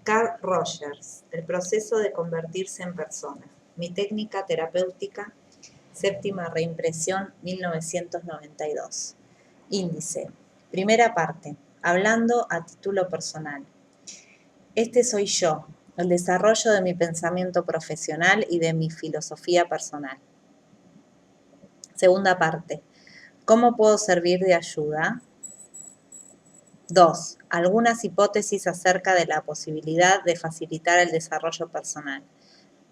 Carl Rogers, el proceso de convertirse en persona. Mi técnica terapéutica, séptima reimpresión, 1992. Índice. Primera parte. Hablando a título personal. Este soy yo, el desarrollo de mi pensamiento profesional y de mi filosofía personal. Segunda parte. ¿Cómo puedo servir de ayuda? 2. Algunas hipótesis acerca de la posibilidad de facilitar el desarrollo personal.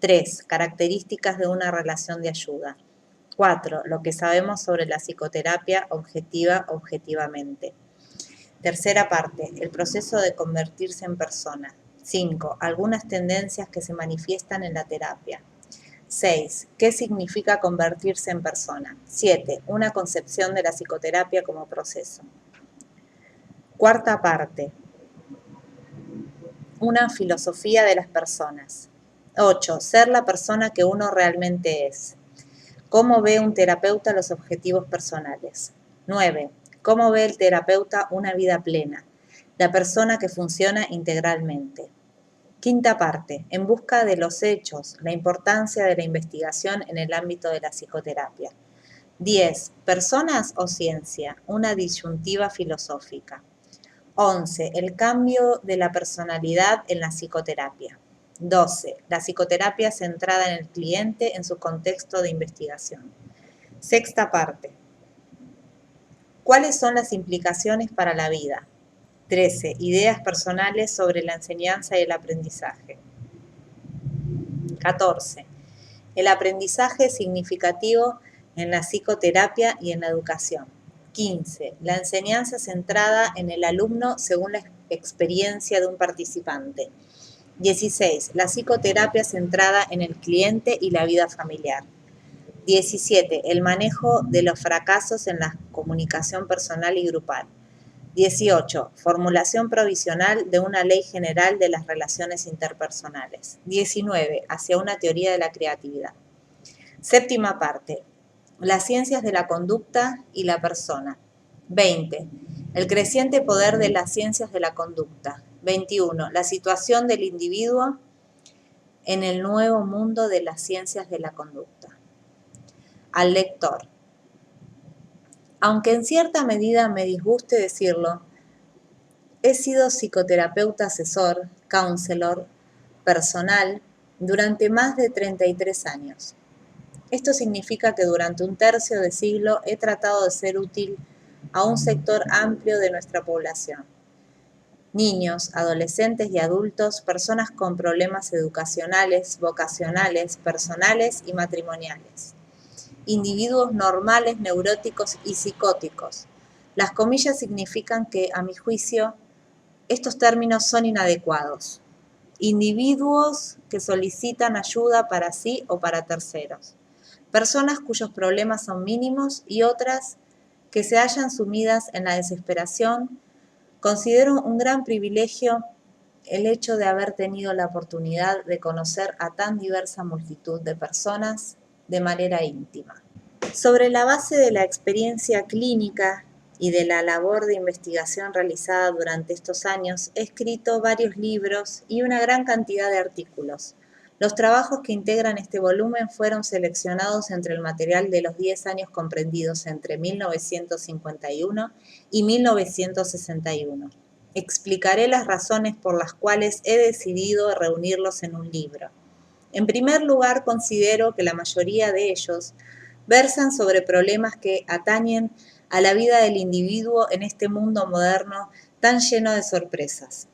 3. Características de una relación de ayuda. 4. Lo que sabemos sobre la psicoterapia objetivamente. Tercera parte. El proceso de convertirse en persona. 5. Algunas tendencias que se manifiestan en la terapia. 6. ¿Qué significa convertirse en persona? 7. Una concepción de la psicoterapia como proceso. Cuarta parte. Una filosofía de las personas. 8. Ser la persona que uno realmente es. ¿Cómo ve un terapeuta los objetivos personales? 9. ¿Cómo ve el terapeuta una vida plena? La persona que funciona integralmente. Quinta parte. En busca de los hechos, la importancia de la investigación en el ámbito de la psicoterapia. 10. ¿Personas o ciencia? Una disyuntiva filosófica. 11. El cambio de la personalidad en la psicoterapia. 12. La psicoterapia centrada en el cliente en su contexto de investigación. Sexta parte. ¿Cuáles son las implicaciones para la vida? 13. Ideas personales sobre la enseñanza y el aprendizaje. 14. El aprendizaje significativo en la psicoterapia y en la educación. 15. La enseñanza centrada en el alumno según la experiencia de un participante. 16. La psicoterapia centrada en el cliente y la vida familiar. 17. El manejo de los fracasos en la comunicación personal y grupal. 18. Formulación provisional de una ley general de las relaciones interpersonales. 19. Hacia una teoría de la creatividad. Séptima parte. Las ciencias de la conducta y la persona. 20. El creciente poder de las ciencias de la conducta. 21. La situación del individuo en el nuevo mundo de las ciencias de la conducta. Al lector. Aunque en cierta medida me disguste decirlo, he sido psicoterapeuta asesor, counselor, personal, durante más de 33 años. Esto significa que durante un tercio de siglo he tratado de ser útil a un sector amplio de nuestra población. Niños, adolescentes y adultos, personas con problemas educacionales, vocacionales, personales y matrimoniales. Individuos normales, neuróticos y psicóticos. Las comillas significan que, a mi juicio, estos términos son inadecuados. Individuos que solicitan ayuda para sí o para terceros. Personas cuyos problemas son mínimos y otras que se hallan sumidas en la desesperación. Considero un gran privilegio el hecho de haber tenido la oportunidad de conocer a tan diversa multitud de personas de manera íntima. Sobre la base de la experiencia clínica y de la labor de investigación realizada durante estos años, he escrito varios libros y una gran cantidad de artículos. Los trabajos que integran este volumen fueron seleccionados entre el material de los 10 años comprendidos entre 1951 y 1961. Explicaré las razones por las cuales he decidido reunirlos en un libro. En primer lugar, considero que la mayoría de ellos versan sobre problemas que atañen a la vida del individuo en este mundo moderno tan lleno de sorpresas.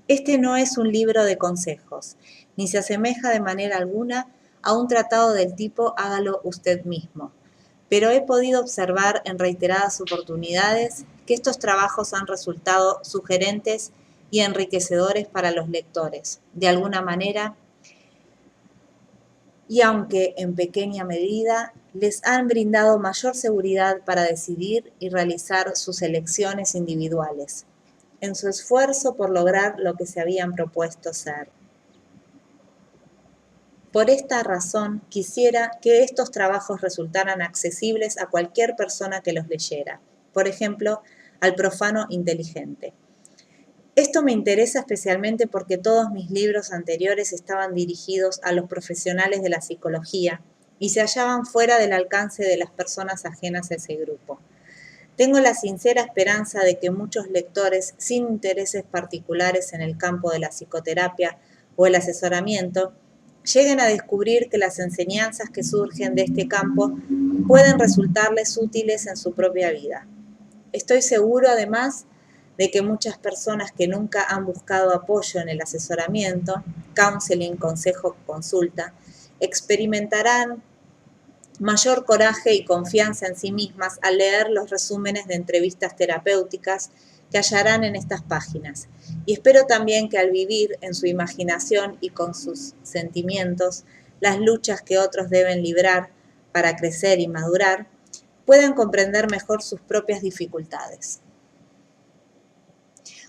Este no es un libro de consejos, ni se asemeja de manera alguna a un tratado del tipo hágalo usted mismo, pero he podido observar en reiteradas oportunidades que estos trabajos han resultado sugerentes y enriquecedores para los lectores, de alguna manera, y aunque en pequeña medida, les han brindado mayor seguridad para decidir y realizar sus elecciones individuales, en su esfuerzo por lograr lo que se habían propuesto ser. Por esta razón, quisiera que estos trabajos resultaran accesibles a cualquier persona que los leyera, por ejemplo, al profano inteligente. Esto me interesa especialmente porque todos mis libros anteriores estaban dirigidos a los profesionales de la psicología y se hallaban fuera del alcance de las personas ajenas a ese grupo. Tengo la sincera esperanza de que muchos lectores sin intereses particulares en el campo de la psicoterapia o el asesoramiento lleguen a descubrir que las enseñanzas que surgen de este campo pueden resultarles útiles en su propia vida. Estoy seguro, además, de que muchas personas que nunca han buscado apoyo en el asesoramiento, counseling, consejo, consulta, experimentarán mayor coraje y confianza en sí mismas al leer los resúmenes de entrevistas terapéuticas que hallarán en estas páginas. Y espero también que al vivir en su imaginación y con sus sentimientos las luchas que otros deben librar para crecer y madurar, puedan comprender mejor sus propias dificultades.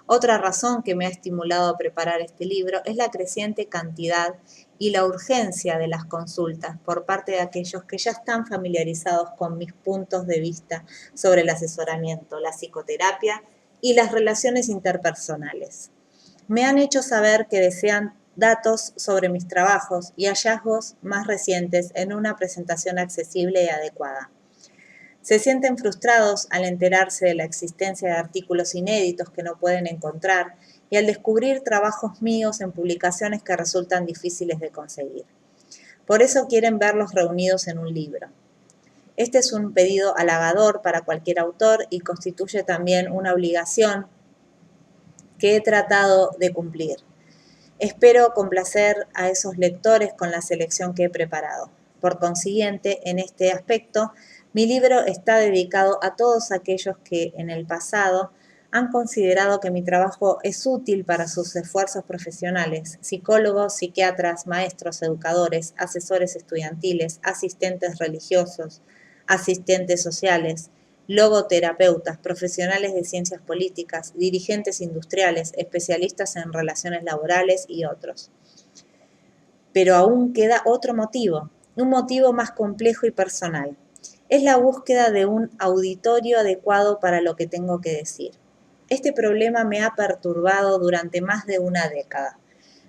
Otra razón que me ha estimulado a preparar este libro es la creciente cantidad y la urgencia de las consultas por parte de aquellos que ya están familiarizados con mis puntos de vista sobre el asesoramiento, la psicoterapia y las relaciones interpersonales. Me han hecho saber que desean datos sobre mis trabajos y hallazgos más recientes en una presentación accesible y adecuada. Se sienten frustrados al enterarse de la existencia de artículos inéditos que no pueden encontrar y al descubrir trabajos míos en publicaciones que resultan difíciles de conseguir. Por eso quieren verlos reunidos en un libro. Este es un pedido halagador para cualquier autor y constituye también una obligación que he tratado de cumplir. Espero complacer a esos lectores con la selección que he preparado. Por consiguiente, en este aspecto, mi libro está dedicado a todos aquellos que en el pasado han considerado que mi trabajo es útil para sus esfuerzos profesionales: psicólogos, psiquiatras, maestros, educadores, asesores estudiantiles, asistentes religiosos, asistentes sociales, logoterapeutas, profesionales de ciencias políticas, dirigentes industriales, especialistas en relaciones laborales y otros. Pero aún queda otro motivo, un motivo más complejo y personal. Es la búsqueda de un auditorio adecuado para lo que tengo que decir. Este problema me ha perturbado durante más de una década.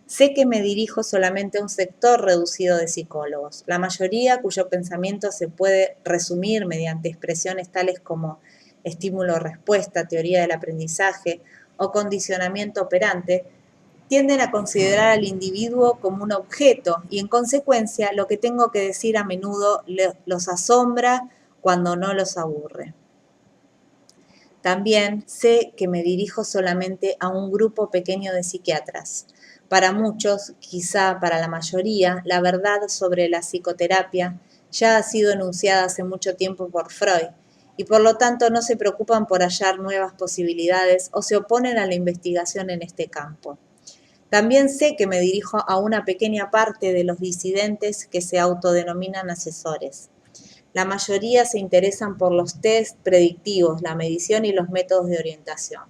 Sé que me dirijo solamente a un sector reducido de psicólogos, la mayoría cuyo pensamiento se puede resumir mediante expresiones tales como estímulo-respuesta, teoría del aprendizaje o condicionamiento operante, tienden a considerar al individuo como un objeto y, en consecuencia, lo que tengo que decir a menudo los asombra cuando no los aburre. También sé que me dirijo solamente a un grupo pequeño de psiquiatras. Para muchos, quizá para la mayoría, la verdad sobre la psicoterapia ya ha sido enunciada hace mucho tiempo por Freud y por lo tanto no se preocupan por hallar nuevas posibilidades o se oponen a la investigación en este campo. También sé que me dirijo a una pequeña parte de los disidentes que se autodenominan asesores. La mayoría se interesan por los test predictivos, la medición y los métodos de orientación.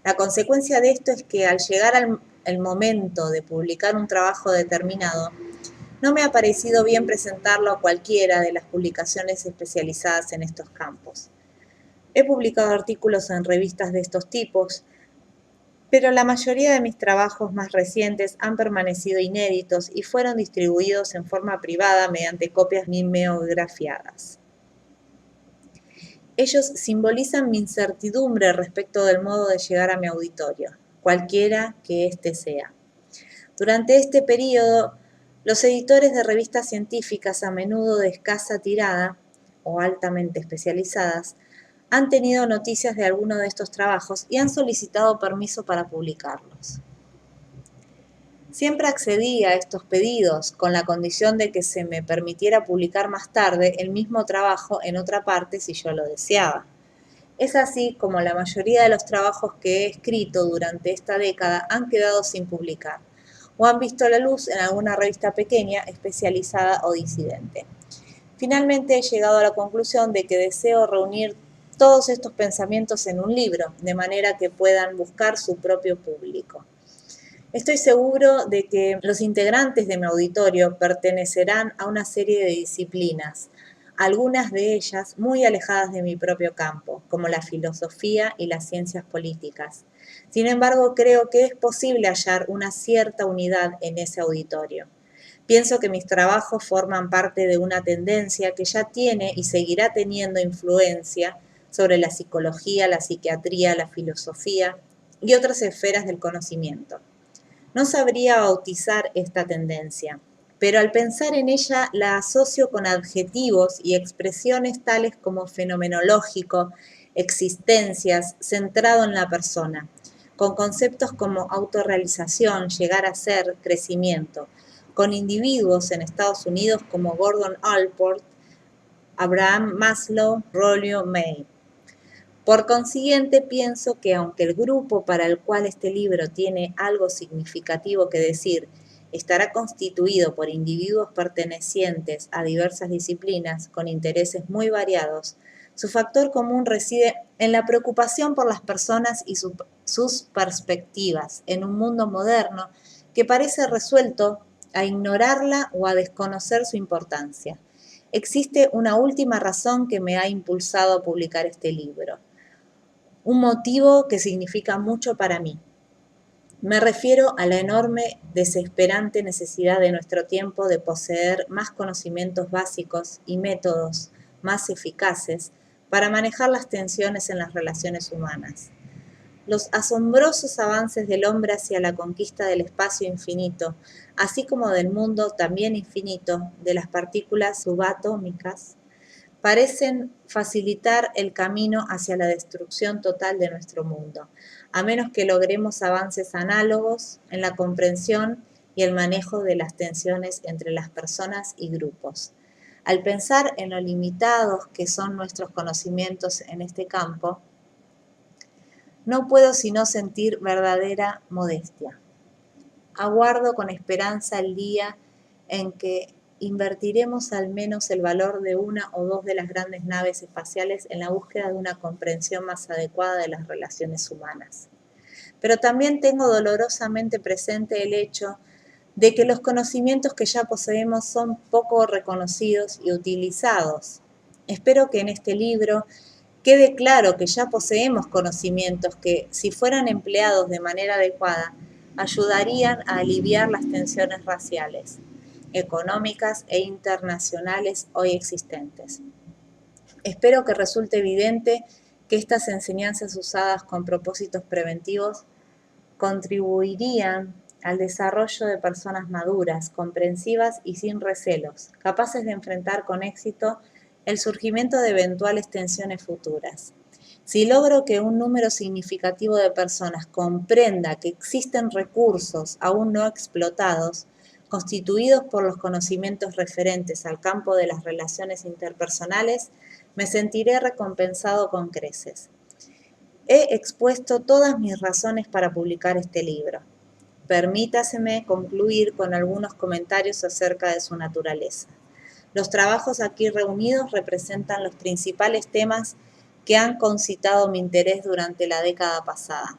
La consecuencia de esto es que al llegar el momento de publicar un trabajo determinado, no me ha parecido bien presentarlo a cualquiera de las publicaciones especializadas en estos campos. He publicado artículos en revistas de estos tipos, pero la mayoría de mis trabajos más recientes han permanecido inéditos y fueron distribuidos en forma privada mediante copias mimeografiadas. Ellos simbolizan mi incertidumbre respecto del modo de llegar a mi auditorio, cualquiera que éste sea. Durante este periodo, los editores de revistas científicas, a menudo de escasa tirada o altamente especializadas, han tenido noticias de alguno de estos trabajos y han solicitado permiso para publicarlos. Siempre accedí a estos pedidos con la condición de que se me permitiera publicar más tarde el mismo trabajo en otra parte si yo lo deseaba. Es así como la mayoría de los trabajos que he escrito durante esta década han quedado sin publicar o han visto la luz en alguna revista pequeña, especializada o disidente. Finalmente he llegado a la conclusión de que deseo reunir todos estos pensamientos en un libro, de manera que puedan buscar su propio público. Estoy seguro de que los integrantes de mi auditorio pertenecerán a una serie de disciplinas, algunas de ellas muy alejadas de mi propio campo, como la filosofía y las ciencias políticas. Sin embargo, creo que es posible hallar una cierta unidad en ese auditorio. Pienso que mis trabajos forman parte de una tendencia que ya tiene y seguirá teniendo influencia sobre la psicología, la psiquiatría, la filosofía y otras esferas del conocimiento. No sabría bautizar esta tendencia, pero al pensar en ella la asocio con adjetivos y expresiones tales como fenomenológico, existencias, centrado en la persona, con conceptos como autorrealización, llegar a ser, crecimiento, con individuos en Estados Unidos como Gordon Allport, Abraham Maslow, Rollo May. Por consiguiente, pienso que aunque el grupo para el cual este libro tiene algo significativo que decir estará constituido por individuos pertenecientes a diversas disciplinas con intereses muy variados, su factor común reside en la preocupación por las personas y sus perspectivas en un mundo moderno que parece resuelto a ignorarla o a desconocer su importancia. Existe una última razón que me ha impulsado a publicar este libro. Un motivo que significa mucho para mí. Me refiero a la enorme, desesperante necesidad de nuestro tiempo de poseer más conocimientos básicos y métodos más eficaces para manejar las tensiones en las relaciones humanas. Los asombrosos avances del hombre hacia la conquista del espacio infinito, así como del mundo también infinito de las partículas subatómicas, parecen facilitar el camino hacia la destrucción total de nuestro mundo, a menos que logremos avances análogos en la comprensión y el manejo de las tensiones entre las personas y grupos. Al pensar en lo limitados que son nuestros conocimientos en este campo, no puedo sino sentir verdadera modestia. Aguardo con esperanza el día en que invertiremos al menos el valor de una o dos de las grandes naves espaciales en la búsqueda de una comprensión más adecuada de las relaciones humanas. Pero también tengo dolorosamente presente el hecho de que los conocimientos que ya poseemos son poco reconocidos y utilizados. Espero que en este libro quede claro que ya poseemos conocimientos que, si fueran empleados de manera adecuada, ayudarían a aliviar las tensiones raciales, económicas e internacionales hoy existentes. Espero que resulte evidente que estas enseñanzas usadas con propósitos preventivos contribuirían al desarrollo de personas maduras, comprensivas y sin recelos, capaces de enfrentar con éxito el surgimiento de eventuales tensiones futuras. Si logro que un número significativo de personas comprenda que existen recursos aún no explotados, constituidos por los conocimientos referentes al campo de las relaciones interpersonales, me sentiré recompensado con creces. He expuesto todas mis razones para publicar este libro. Permítaseme concluir con algunos comentarios acerca de su naturaleza. Los trabajos aquí reunidos representan los principales temas que han concitado mi interés durante la década pasada.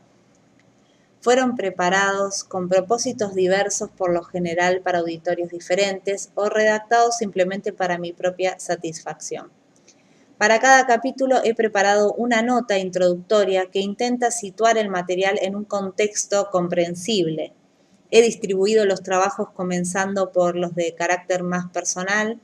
Fueron preparados con propósitos diversos por lo general para auditorios diferentes o redactados simplemente para mi propia satisfacción. Para cada capítulo he preparado una nota introductoria que intenta situar el material en un contexto comprensible. He distribuido los trabajos comenzando por los de carácter más personal,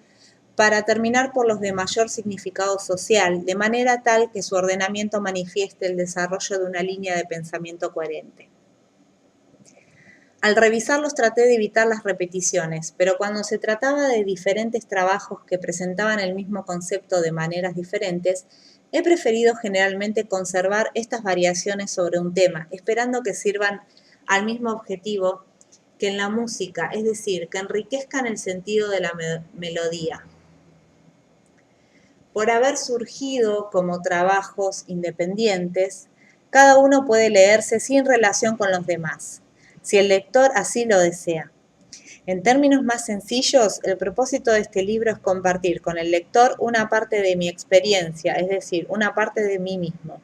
para terminar por los de mayor significado social, de manera tal que su ordenamiento manifieste el desarrollo de una línea de pensamiento coherente. Al revisarlos traté de evitar las repeticiones, pero cuando se trataba de diferentes trabajos que presentaban el mismo concepto de maneras diferentes, he preferido generalmente conservar estas variaciones sobre un tema, esperando que sirvan al mismo objetivo que en la música, es decir, que enriquezcan el sentido de la melodía. Por haber surgido como trabajos independientes, cada uno puede leerse sin relación con los demás, si el lector así lo desea. En términos más sencillos, el propósito de este libro es compartir con el lector una parte de mi experiencia, es decir, una parte de mí mismo.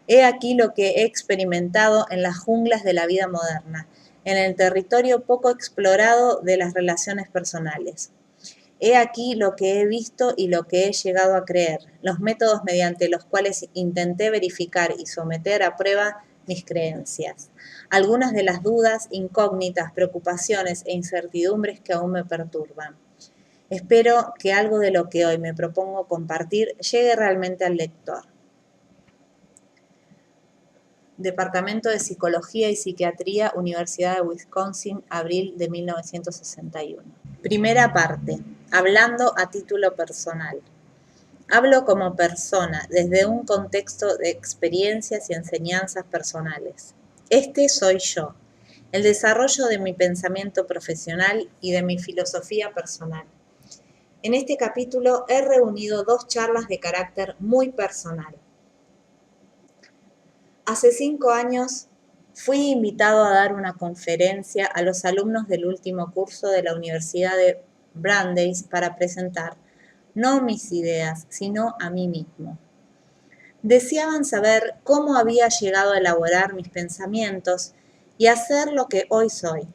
He aquí lo que he experimentado en las junglas de la vida moderna, en el territorio poco explorado de las relaciones personales. He aquí lo que he visto y lo que he llegado a creer, los métodos mediante los cuales intenté verificar y someter a prueba mis creencias, algunas de las dudas, incógnitas, preocupaciones e incertidumbres que aún me perturban. Espero que algo de lo que hoy me propongo compartir llegue realmente al lector. Departamento de Psicología y Psiquiatría, Universidad de Wisconsin, abril de 1961. Primera parte. Hablando a título personal. Hablo como persona, desde un contexto de experiencias y enseñanzas personales. Este soy yo, el desarrollo de mi pensamiento profesional y de mi filosofía personal. En este capítulo he reunido 2 charlas de carácter muy personal. Hace 5 años fui invitado a dar una conferencia a los alumnos del último curso de la Universidad de Brandeis para presentar no mis ideas, sino a mí mismo. Deseaban saber cómo había llegado a elaborar mis pensamientos y a ser lo que hoy soy.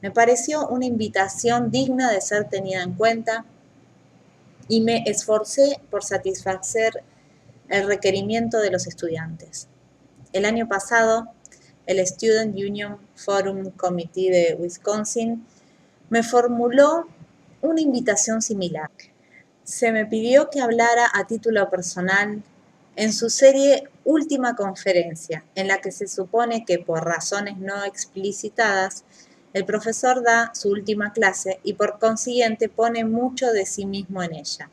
Me pareció una invitación digna de ser tenida en cuenta y me esforcé por satisfacer el requerimiento de los estudiantes. El año pasado, el Student Union Forum Committee de Wisconsin me formuló una invitación similar. Se me pidió que hablara a título personal en su serie Última Conferencia, en la que se supone que por razones no explicitadas, el profesor da su última clase y por consiguiente pone mucho de sí mismo en ella.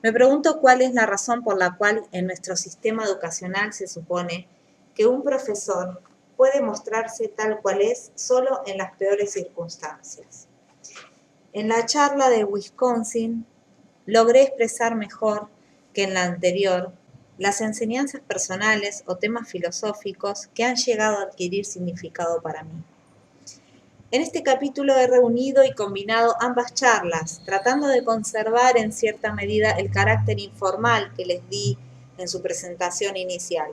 Me pregunto cuál es la razón por la cual en nuestro sistema educacional se supone que un profesor puede mostrarse tal cual es solo en las peores circunstancias. En la charla de Wisconsin logré expresar mejor que en la anterior las enseñanzas personales o temas filosóficos que han llegado a adquirir significado para mí. En este capítulo he reunido y combinado ambas charlas, tratando de conservar en cierta medida el carácter informal que les di en su presentación inicial.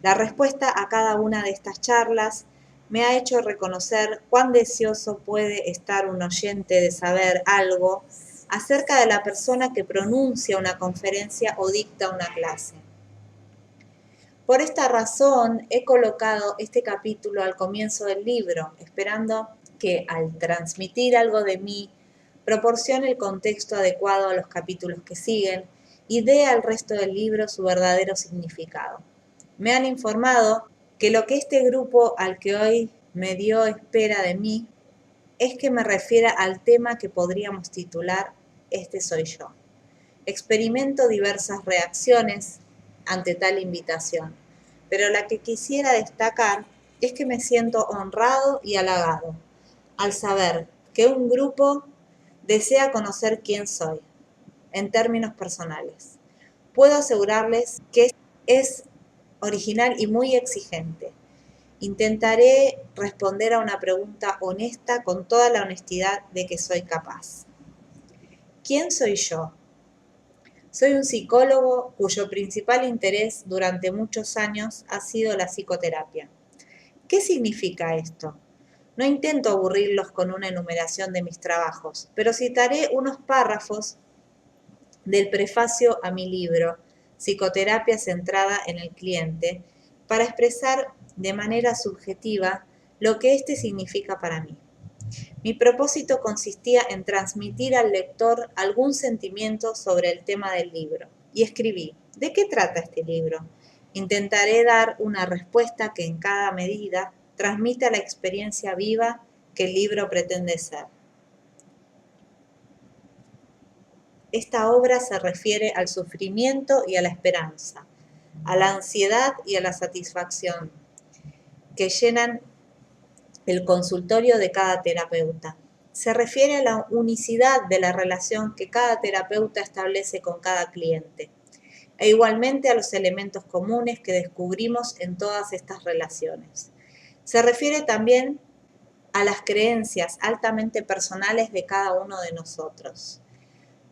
La respuesta a cada una de estas charlas me ha hecho reconocer cuán deseoso puede estar un oyente de saber algo acerca de la persona que pronuncia una conferencia o dicta una clase. Por esta razón he colocado este capítulo al comienzo del libro, esperando que al transmitir algo de mí, proporcione el contexto adecuado a los capítulos que siguen y dé al resto del libro su verdadero significado. Me han informado que lo que este grupo al que hoy me dio espera de mí es que me refiera al tema que podríamos titular Este soy yo. Experimento diversas reacciones ante tal invitación, pero la que quisiera destacar es que me siento honrado y halagado al saber que un grupo desea conocer quién soy en términos personales. Puedo asegurarles que es original y muy exigente. Intentaré responder a una pregunta honesta con toda la honestidad de que soy capaz. ¿Quién soy yo? Soy un psicólogo cuyo principal interés durante muchos años ha sido la psicoterapia. ¿Qué significa esto? No intento aburrirlos con una enumeración de mis trabajos, pero citaré unos párrafos del prefacio a mi libro, Psicoterapia centrada en el cliente, para expresar de manera subjetiva lo que este significa para mí. Mi propósito consistía en transmitir al lector algún sentimiento sobre el tema del libro, y escribí: ¿de qué trata este libro? Intentaré dar una respuesta que en cada medida transmita la experiencia viva que el libro pretende ser. Esta obra se refiere al sufrimiento y a la esperanza, a la ansiedad y a la satisfacción, que llenan el consultorio de cada terapeuta. Se refiere a la unicidad de la relación que cada terapeuta establece con cada cliente, e igualmente a los elementos comunes que descubrimos en todas estas relaciones. Se refiere también a las creencias altamente personales de cada uno de nosotros.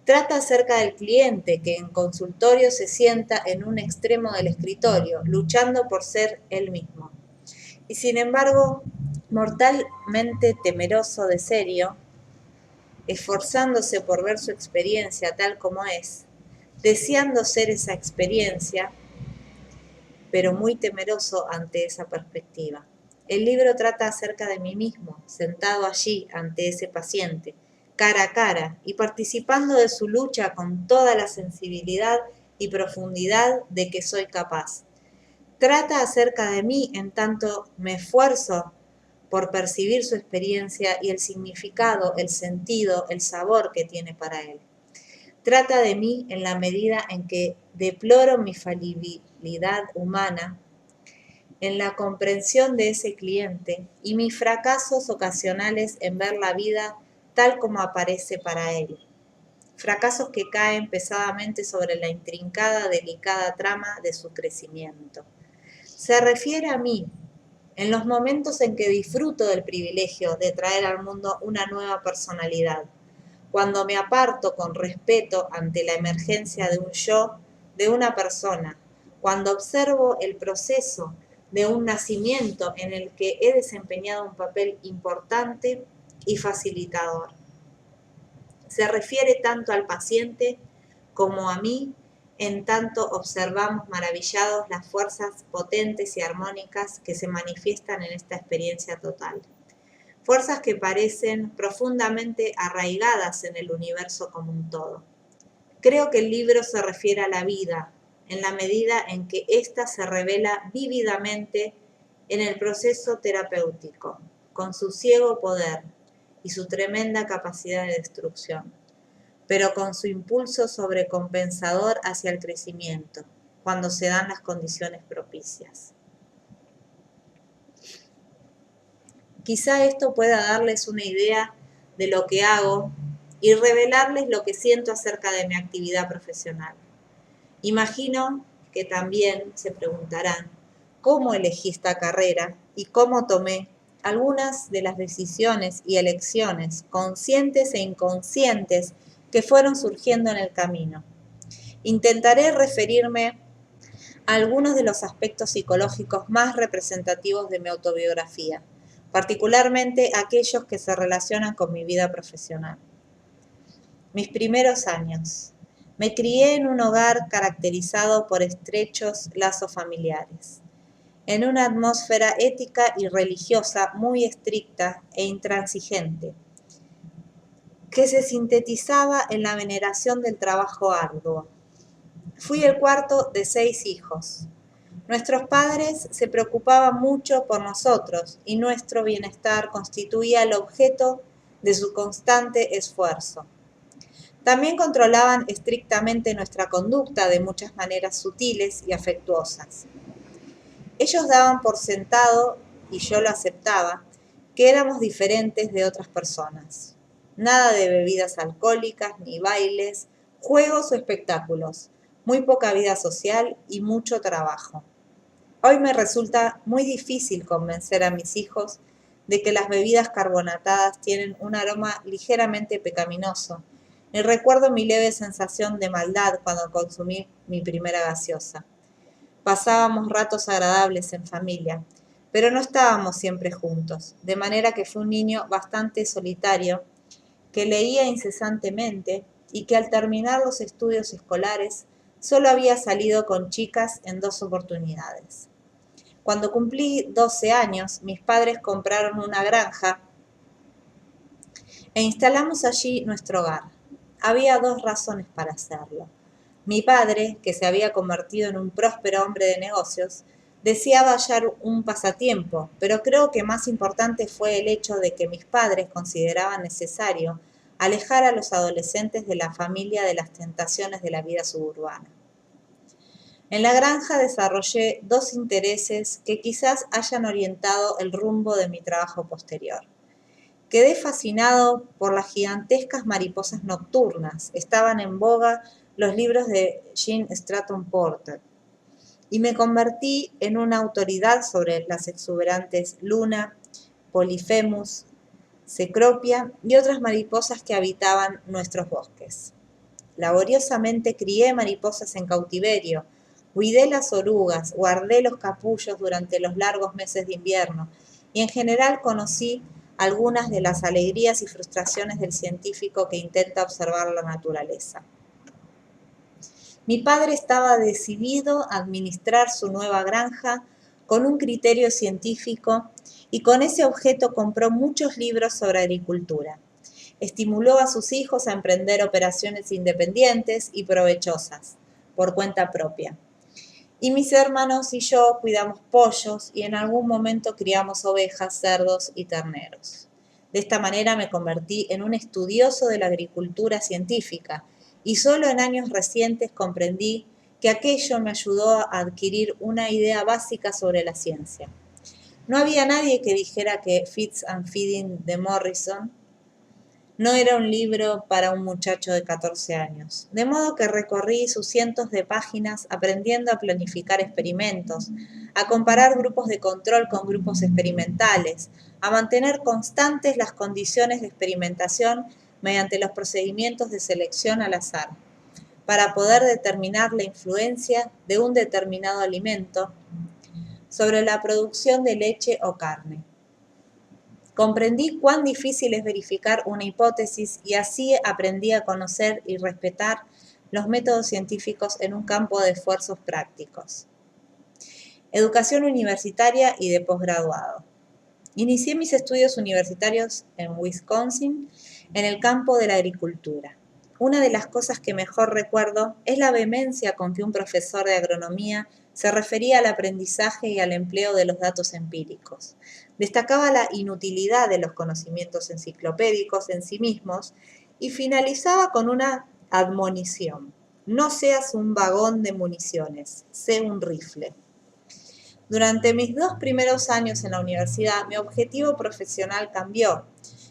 Trata acerca del cliente que en consultorio se sienta en un extremo del escritorio, luchando por ser él mismo. Y sin embargo, mortalmente temeroso de serio, esforzándose por ver su experiencia tal como es, deseando ser esa experiencia, pero muy temeroso ante esa perspectiva. El libro trata acerca de mí mismo, sentado allí ante ese paciente, cara a cara, y participando de su lucha con toda la sensibilidad y profundidad de que soy capaz. Trata acerca de mí en tanto me esfuerzo por percibir su experiencia y el significado, el sentido, el sabor que tiene para él. Trata de mí en la medida en que deploro mi falibilidad humana en la comprensión de ese cliente y mis fracasos ocasionales en ver la vida tal como aparece para él. Fracasos que caen pesadamente sobre la intrincada, delicada trama de su crecimiento. Se refiere a mí en los momentos en que disfruto del privilegio de traer al mundo una nueva personalidad, cuando me aparto con respeto ante la emergencia de un yo, de una persona, cuando observo el proceso de un nacimiento en el que he desempeñado un papel importante y facilitador. Se refiere tanto al paciente como a mí, en tanto observamos maravillados las fuerzas potentes y armónicas que se manifiestan en esta experiencia total. Fuerzas que parecen profundamente arraigadas en el universo como un todo. Creo que el libro se refiere a la vida, en la medida en que ésta se revela vívidamente en el proceso terapéutico, con su ciego poder y su tremenda capacidad de destrucción, pero con su impulso sobrecompensador hacia el crecimiento, cuando se dan las condiciones propicias. Quizá esto pueda darles una idea de lo que hago y revelarles lo que siento acerca de mi actividad profesional. Imagino que también se preguntarán cómo elegí esta carrera y cómo tomé algunas de las decisiones y elecciones conscientes e inconscientes que fueron surgiendo en el camino. Intentaré referirme a algunos de los aspectos psicológicos más representativos de mi autobiografía, particularmente aquellos que se relacionan con mi vida profesional. Mis primeros años. Me crié en un hogar caracterizado por estrechos lazos familiares, en una atmósfera ética y religiosa muy estricta e intransigente, que se sintetizaba en la veneración del trabajo arduo. Fui el cuarto de 6 hijos. Nuestros padres se preocupaban mucho por nosotros y nuestro bienestar constituía el objeto de su constante esfuerzo. También controlaban estrictamente nuestra conducta de muchas maneras sutiles y afectuosas. Ellos daban por sentado, y yo lo aceptaba, que éramos diferentes de otras personas. Nada de bebidas alcohólicas, ni bailes, juegos o espectáculos, muy poca vida social y mucho trabajo. Hoy me resulta muy difícil convencer a mis hijos de que las bebidas carbonatadas tienen un aroma ligeramente pecaminoso, y recuerdo mi leve sensación de maldad cuando consumí mi primera gaseosa. Pasábamos ratos agradables en familia, pero no estábamos siempre juntos, de manera que fui un niño bastante solitario, que leía incesantemente y que al terminar los estudios escolares solo había salido con chicas en 2 oportunidades. Cuando cumplí 12 años, mis padres compraron una granja e instalamos allí nuestro hogar. Había 2 razones para hacerlo. Mi padre, que se había convertido en un próspero hombre de negocios, deseaba hallar un pasatiempo, pero creo que más importante fue el hecho de que mis padres consideraban necesario alejar a los adolescentes de la familia de las tentaciones de la vida suburbana. En la granja desarrollé 2 intereses que quizás hayan orientado el rumbo de mi trabajo posterior. Quedé fascinado por las gigantescas mariposas nocturnas. Estaban en boga los libros de Jean Stratton Porter, y me convertí en una autoridad sobre las exuberantes Luna, Polyphemus, Cecropia y otras mariposas que habitaban nuestros bosques. Laboriosamente crié mariposas en cautiverio, cuidé las orugas, guardé los capullos durante los largos meses de invierno y en general conocí algunas de las alegrías y frustraciones del científico que intenta observar la naturaleza. Mi padre estaba decidido a administrar su nueva granja con un criterio científico y con ese objeto compró muchos libros sobre agricultura. Estimuló a sus hijos a emprender operaciones independientes y provechosas, por cuenta propia. Y mis hermanos y yo cuidamos pollos y en algún momento criamos ovejas, cerdos y terneros. De esta manera me convertí en un estudioso de la agricultura científica y solo en años recientes comprendí que aquello me ayudó a adquirir una idea básica sobre la ciencia. No había nadie que dijera que Feeds and Feeding de Morrison no era un libro para un muchacho de 14 años, de modo que recorrí sus cientos de páginas aprendiendo a planificar experimentos, a comparar grupos de control con grupos experimentales, a mantener constantes las condiciones de experimentación mediante los procedimientos de selección al azar, para poder determinar la influencia de un determinado alimento sobre la producción de leche o carne. Comprendí cuán difícil es verificar una hipótesis y así aprendí a conocer y respetar los métodos científicos en un campo de esfuerzos prácticos. Educación universitaria y de posgraduado. Inicié mis estudios universitarios en Wisconsin en el campo de la agricultura. Una de las cosas que mejor recuerdo es la vehemencia con que un profesor de agronomía se refería al aprendizaje y al empleo de los datos empíricos. Destacaba la inutilidad de los conocimientos enciclopédicos en sí mismos y finalizaba con una admonición. No seas un vagón de municiones, sé un rifle. Durante mis 2 primeros años en la universidad, mi objetivo profesional cambió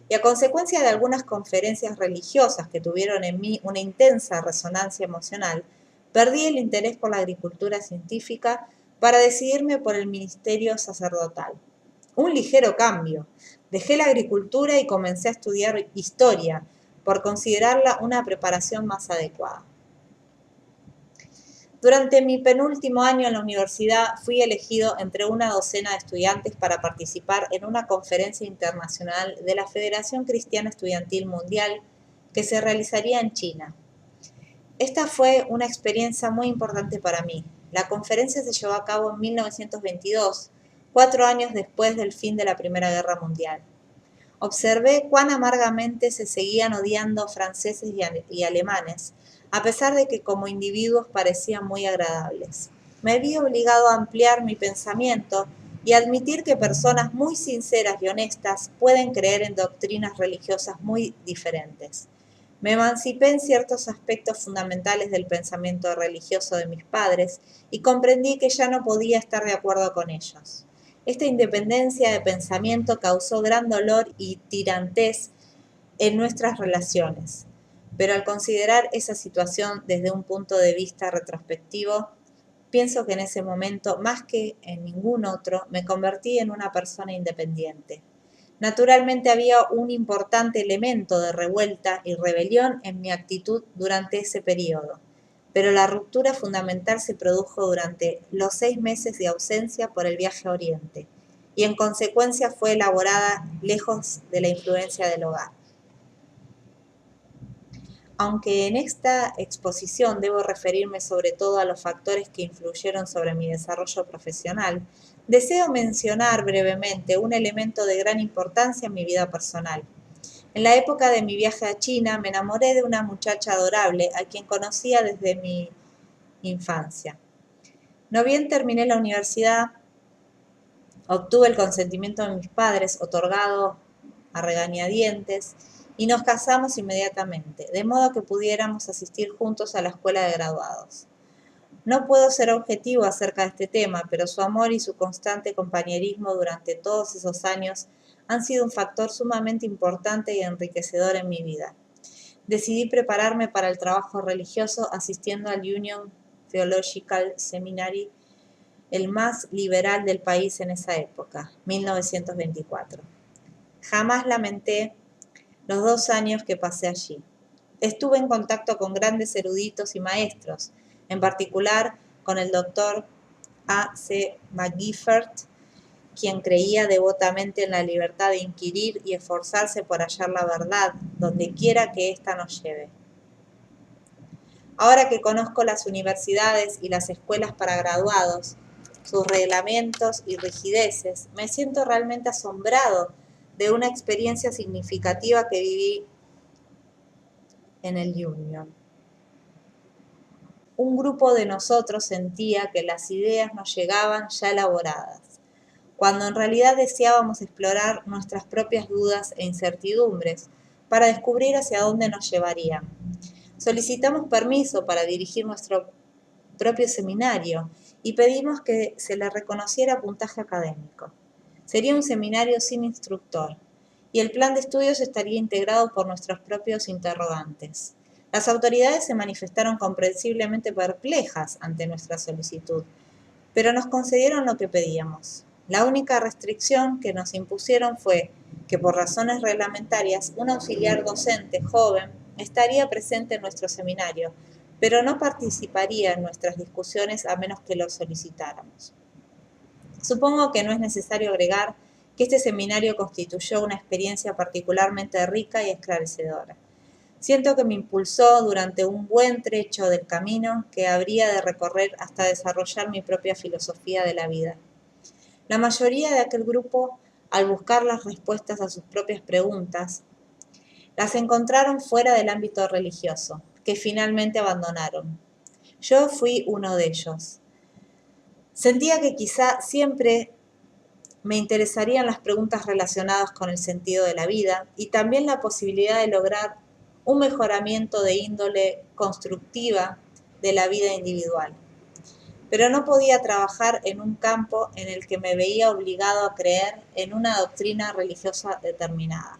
y a consecuencia de algunas conferencias religiosas que tuvieron en mí una intensa resonancia emocional, perdí el interés por la agricultura científica para decidirme por el ministerio sacerdotal. Un ligero cambio. Dejé la agricultura y comencé a estudiar historia por considerarla una preparación más adecuada. Durante mi penúltimo año en la universidad fui elegido entre una docena de estudiantes para participar en una conferencia internacional de la Federación Cristiana Estudiantil Mundial que se realizaría en China. Esta fue una experiencia muy importante para mí. La conferencia se llevó a cabo en 1922, 4 años después del fin de la Primera Guerra Mundial. Observé cuán amargamente se seguían odiando franceses y alemanes, a pesar de que como individuos parecían muy agradables. Me vi obligado a ampliar mi pensamiento y admitir que personas muy sinceras y honestas pueden creer en doctrinas religiosas muy diferentes. Me emancipé en ciertos aspectos fundamentales del pensamiento religioso de mis padres y comprendí que ya no podía estar de acuerdo con ellos. Esta independencia de pensamiento causó gran dolor y tirantez en nuestras relaciones, pero al considerar esa situación desde un punto de vista retrospectivo, pienso que en ese momento, más que en ningún otro, me convertí en una persona independiente. Naturalmente había un importante elemento de revuelta y rebelión en mi actitud durante ese periodo, pero la ruptura fundamental se produjo durante los 6 meses de ausencia por el viaje a Oriente, y en consecuencia fue elaborada lejos de la influencia del hogar. Aunque en esta exposición debo referirme sobre todo a los factores que influyeron sobre mi desarrollo profesional, deseo mencionar brevemente un elemento de gran importancia en mi vida personal. En la época de mi viaje a China me enamoré de una muchacha adorable a quien conocía desde mi infancia. No bien terminé la universidad, obtuve el consentimiento de mis padres, otorgado a regañadientes, y nos casamos inmediatamente, de modo que pudiéramos asistir juntos a la escuela de graduados. No puedo ser objetivo acerca de este tema, pero su amor y su constante compañerismo durante todos esos años han sido un factor sumamente importante y enriquecedor en mi vida. Decidí prepararme para el trabajo religioso asistiendo al Union Theological Seminary, el más liberal del país en esa época, 1924. Jamás lamenté los 2 años que pasé allí. Estuve en contacto con grandes eruditos y maestros, en particular con el doctor A. C. McGiffert quien creía devotamente en la libertad de inquirir y esforzarse por hallar la verdad, donde quiera que ésta nos lleve. Ahora que conozco las universidades y las escuelas para graduados, sus reglamentos y rigideces, me siento realmente asombrado de una experiencia significativa que viví en el Union. Un grupo de nosotros sentía que las ideas nos llegaban ya elaboradas, cuando en realidad deseábamos explorar nuestras propias dudas e incertidumbres para descubrir hacia dónde nos llevarían. Solicitamos permiso para dirigir nuestro propio seminario y pedimos que se le reconociera puntaje académico. Sería un seminario sin instructor y el plan de estudios estaría integrado por nuestros propios interrogantes. Las autoridades se manifestaron comprensiblemente perplejas ante nuestra solicitud, pero nos concedieron lo que pedíamos. La única restricción que nos impusieron fue que por razones reglamentarias un auxiliar docente joven estaría presente en nuestro seminario, pero no participaría en nuestras discusiones a menos que lo solicitáramos. Supongo que no es necesario agregar que este seminario constituyó una experiencia particularmente rica y esclarecedora. Siento que me impulsó durante un buen trecho del camino que habría de recorrer hasta desarrollar mi propia filosofía de la vida. La mayoría de aquel grupo, al buscar las respuestas a sus propias preguntas, las encontraron fuera del ámbito religioso, que finalmente abandonaron. Yo fui uno de ellos. Sentía que quizá siempre me interesarían las preguntas relacionadas con el sentido de la vida y también la posibilidad de lograr un mejoramiento de índole constructiva de la vida individual. Pero no podía trabajar en un campo en el que me veía obligado a creer en una doctrina religiosa determinada.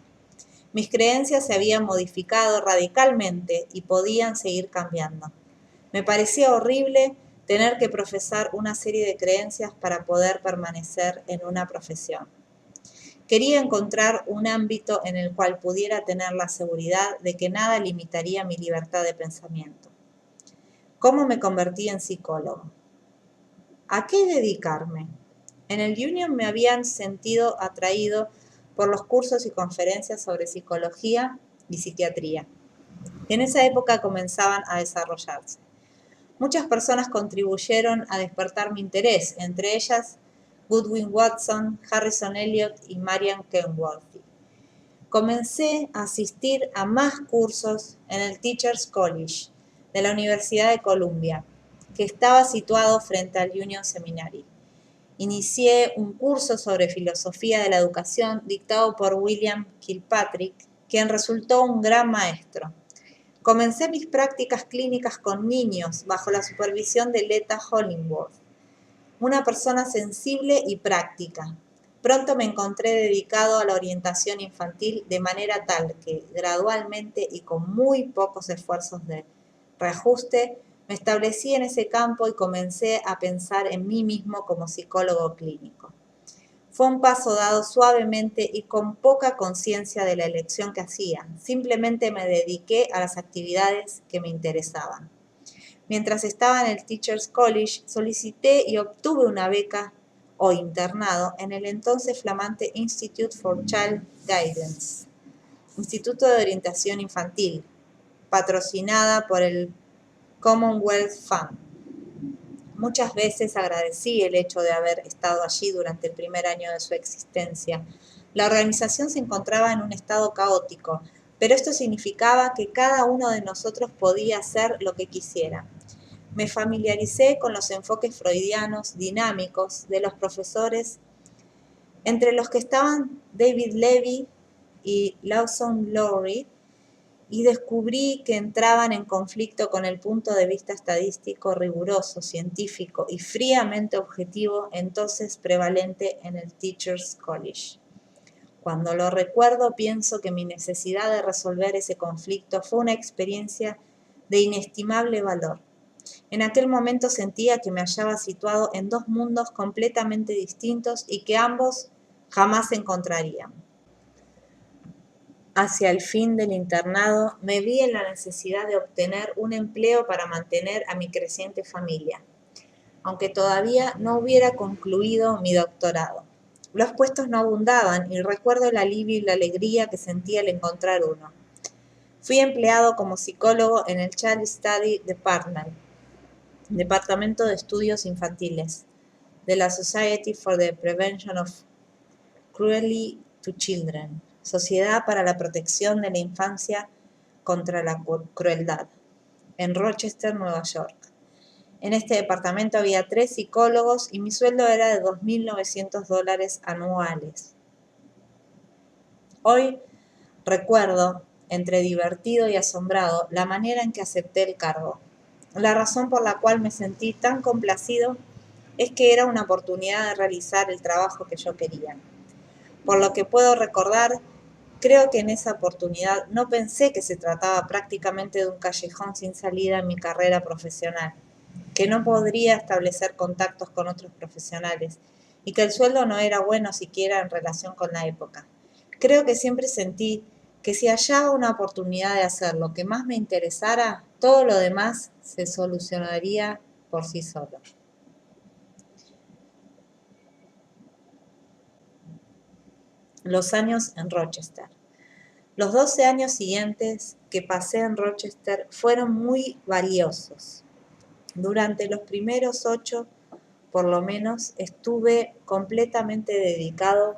Mis creencias se habían modificado radicalmente y podían seguir cambiando. Me parecía horrible tener que profesar una serie de creencias para poder permanecer en una profesión. Quería encontrar un ámbito en el cual pudiera tener la seguridad de que nada limitaría mi libertad de pensamiento. ¿Cómo me convertí en psicólogo? ¿A qué dedicarme? En el Union me habían sentido atraído por los cursos y conferencias sobre psicología y psiquiatría. En esa época comenzaban a desarrollarse. Muchas personas contribuyeron a despertar mi interés, entre ellas Goodwin Watson, Harrison Elliott y Marian Kenworthy. Comencé a asistir a más cursos en el Teachers College de la Universidad de Columbia, que estaba situado frente al Union Seminary. Inicié un curso sobre filosofía de la educación dictado por William Kilpatrick, quien resultó un gran maestro. Comencé mis prácticas clínicas con niños bajo la supervisión de Leta Hollingworth, una persona sensible y práctica. Pronto me encontré dedicado a la orientación infantil de manera tal que gradualmente y con muy pocos esfuerzos de reajuste, me establecí en ese campo y comencé a pensar en mí mismo como psicólogo clínico. Fue un paso dado suavemente y con poca conciencia de la elección que hacía. Simplemente me dediqué a las actividades que me interesaban. Mientras estaba en el Teachers College, solicité y obtuve una beca o internado en el entonces flamante Institute for Child Guidance, Instituto de Orientación Infantil, patrocinada por el Commonwealth Fund. Muchas veces agradecí el hecho de haber estado allí durante el primer año de su existencia. La organización se encontraba en un estado caótico, pero esto significaba que cada uno de nosotros podía hacer lo que quisiera. Me familiaricé con los enfoques freudianos dinámicos de los profesores, entre los que estaban David Levy y Lawson Lowry, y descubrí que entraban en conflicto con el punto de vista estadístico riguroso, científico y fríamente objetivo entonces prevalente en el Teachers College. Cuando lo recuerdo, pienso que mi necesidad de resolver ese conflicto fue una experiencia de inestimable valor. En aquel momento sentía que me hallaba situado en dos mundos completamente distintos y que ambos jamás se encontrarían. Hacia el fin del internado, me vi en la necesidad de obtener un empleo para mantener a mi creciente familia, aunque todavía no hubiera concluido mi doctorado. Los puestos no abundaban y recuerdo el alivio y la alegría que sentí al encontrar uno. Fui empleado como psicólogo en el Child Study Department, Departamento de Estudios Infantiles, de la Society for the Prevention of Cruelty to Children, Sociedad para la Protección de la Infancia contra la Crueldad, en Rochester, Nueva York. En este departamento había 3 psicólogos y mi sueldo era de $2.900 anuales. Hoy recuerdo, entre divertido y asombrado, la manera en que acepté el cargo. La razón por la cual me sentí tan complacido es que era una oportunidad de realizar el trabajo que yo quería. Por lo que puedo recordar, creo que en esa oportunidad no pensé que se trataba prácticamente de un callejón sin salida en mi carrera profesional, que no podría establecer contactos con otros profesionales y que el sueldo no era bueno siquiera en relación con la época. Creo que siempre sentí que si hallaba una oportunidad de hacer lo que más me interesara, todo lo demás se solucionaría por sí solo. Los años en Rochester. Los 12 años siguientes que pasé en Rochester fueron muy valiosos. Durante los primeros 8, por lo menos, estuve completamente dedicado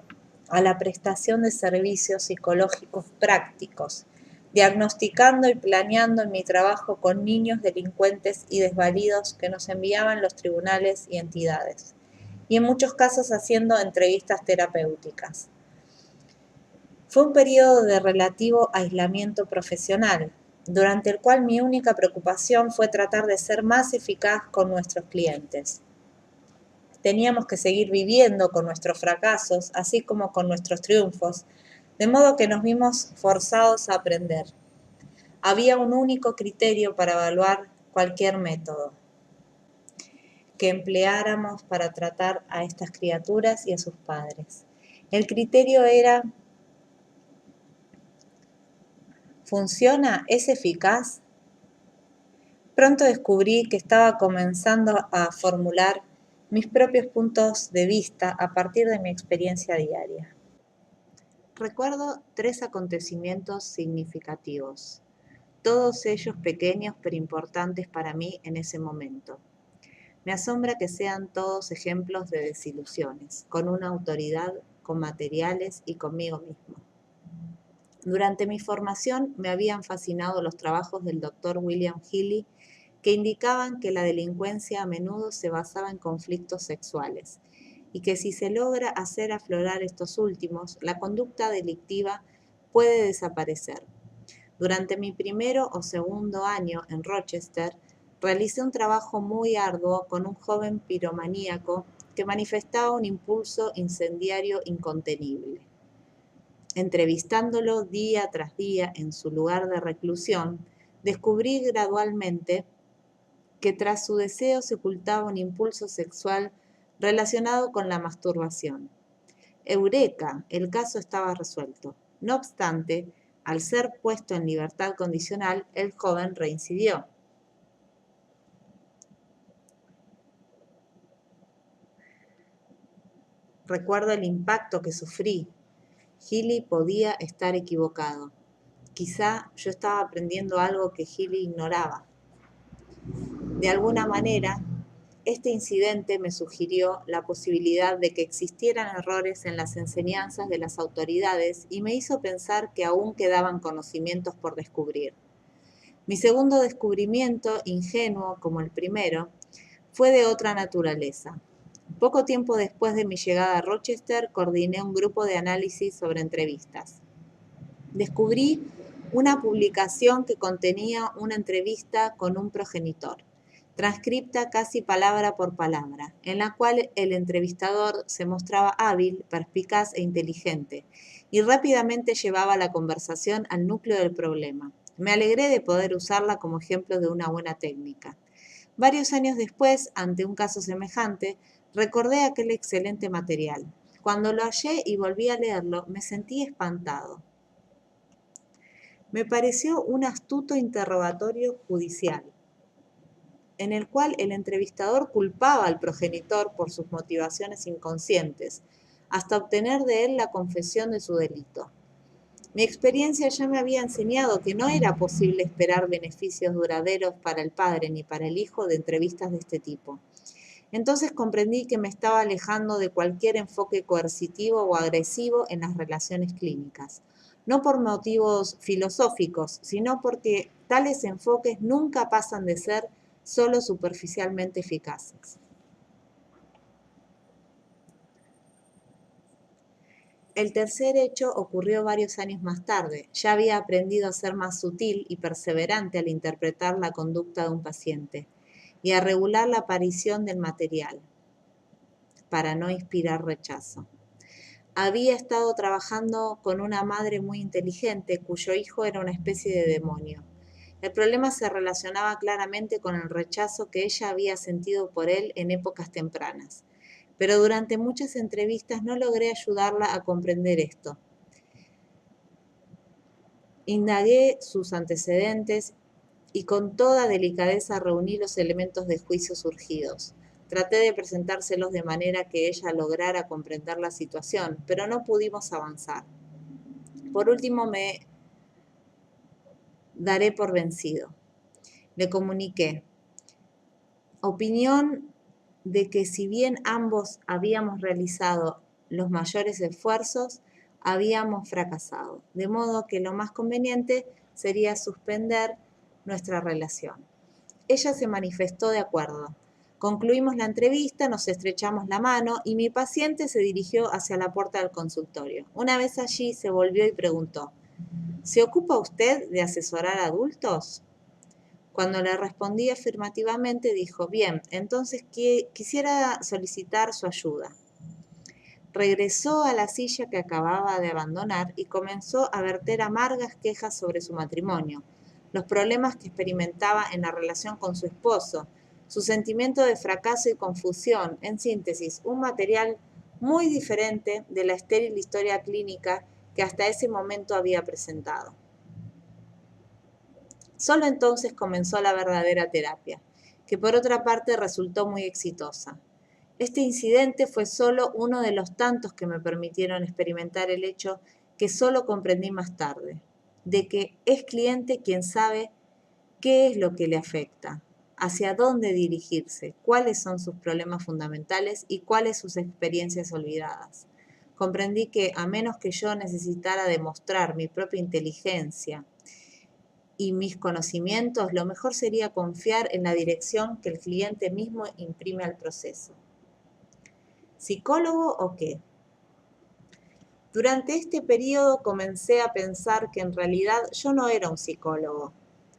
a la prestación de servicios psicológicos prácticos, diagnosticando y planeando en mi trabajo con niños delincuentes y desvalidos que nos enviaban los tribunales y entidades, y en muchos casos haciendo entrevistas terapéuticas. Fue un periodo de relativo aislamiento profesional, durante el cual mi única preocupación fue tratar de ser más eficaz con nuestros clientes. Teníamos que seguir viviendo con nuestros fracasos, así como con nuestros triunfos, de modo que nos vimos forzados a aprender. Había un único criterio para evaluar cualquier método que empleáramos para tratar a estas criaturas y a sus padres. El criterio era: ¿funciona? ¿Es eficaz? Pronto descubrí que estaba comenzando a formular mis propios puntos de vista a partir de mi experiencia diaria. Recuerdo 3 acontecimientos significativos, todos ellos pequeños pero importantes para mí en ese momento. Me asombra que sean todos ejemplos de desilusiones, con una autoridad, con materiales y conmigo mismo. Durante mi formación me habían fascinado los trabajos del Dr. William Healy, que indicaban que la delincuencia a menudo se basaba en conflictos sexuales y que si se logra hacer aflorar estos últimos, la conducta delictiva puede desaparecer. Durante mi primero o segundo año en Rochester, realicé un trabajo muy arduo con un joven piromaníaco que manifestaba un impulso incendiario incontenible. Entrevistándolo día tras día en su lugar de reclusión, descubrí gradualmente que tras su deseo se ocultaba un impulso sexual relacionado con la masturbación. ¡Eureka! El caso estaba resuelto. No obstante, al ser puesto en libertad condicional, el joven reincidió. Recuerdo el impacto que sufrí. Healy podía estar equivocado. Quizá yo estaba aprendiendo algo que Healy ignoraba. De alguna manera, este incidente me sugirió la posibilidad de que existieran errores en las enseñanzas de las autoridades y me hizo pensar que aún quedaban conocimientos por descubrir. Mi segundo descubrimiento, ingenuo como el primero, fue de otra naturaleza. Poco tiempo después de mi llegada a Rochester, coordiné un grupo de análisis sobre entrevistas. Descubrí una publicación que contenía una entrevista con un progenitor, transcripta casi palabra por palabra, en la cual el entrevistador se mostraba hábil, perspicaz e inteligente, y rápidamente llevaba la conversación al núcleo del problema. Me alegré de poder usarla como ejemplo de una buena técnica. Varios años después, ante un caso semejante, recordé aquel excelente material. Cuando lo hallé y volví a leerlo, me sentí espantado. Me pareció un astuto interrogatorio judicial, en el cual el entrevistador culpaba al progenitor por sus motivaciones inconscientes, hasta obtener de él la confesión de su delito. Mi experiencia ya me había enseñado que no era posible esperar beneficios duraderos para el padre ni para el hijo de entrevistas de este tipo. Entonces comprendí que me estaba alejando de cualquier enfoque coercitivo o agresivo en las relaciones clínicas, no por motivos filosóficos, sino porque tales enfoques nunca pasan de ser solo superficialmente eficaces. El tercer hecho ocurrió varios años más tarde. Ya había aprendido a ser más sutil y perseverante al interpretar la conducta de un paciente y a regular la aparición del material para no inspirar rechazo. Había estado trabajando con una madre muy inteligente cuyo hijo era una especie de demonio. El problema se relacionaba claramente con el rechazo que ella había sentido por él en épocas tempranas. Pero durante muchas entrevistas no logré ayudarla a comprender esto. Indagué sus antecedentes y con toda delicadeza reuní los elementos de juicio surgidos. Traté de presentárselos de manera que ella lograra comprender la situación, pero no pudimos avanzar. Por último, me daré por vencido. Le comuniqué. Opinión de que si bien ambos habíamos realizado los mayores esfuerzos, habíamos fracasado, de modo que lo más conveniente sería suspender nuestra relación. Ella se manifestó de acuerdo. Concluimos la entrevista, nos estrechamos la mano y mi paciente se dirigió hacia la puerta del consultorio. Una vez allí se volvió y preguntó, ¿se ocupa usted de asesorar a adultos? Cuando le respondí afirmativamente, dijo, bien, entonces quisiera solicitar su ayuda. Regresó a la silla que acababa de abandonar y comenzó a verter amargas quejas sobre su matrimonio, los problemas que experimentaba en la relación con su esposo, su sentimiento de fracaso y confusión, en síntesis, un material muy diferente de la estéril historia clínica que hasta ese momento había presentado. Solo entonces comenzó la verdadera terapia, que por otra parte resultó muy exitosa. Este incidente fue solo uno de los tantos que me permitieron experimentar el hecho que solo comprendí más tarde, de que es cliente quien sabe qué es lo que le afecta, hacia dónde dirigirse, cuáles son sus problemas fundamentales y cuáles sus experiencias olvidadas. Comprendí que a menos que yo necesitara demostrar mi propia inteligencia y mis conocimientos, lo mejor sería confiar en la dirección que el cliente mismo imprime al proceso. ¿Psicólogo o qué? Durante este periodo comencé a pensar que en realidad yo no era un psicólogo.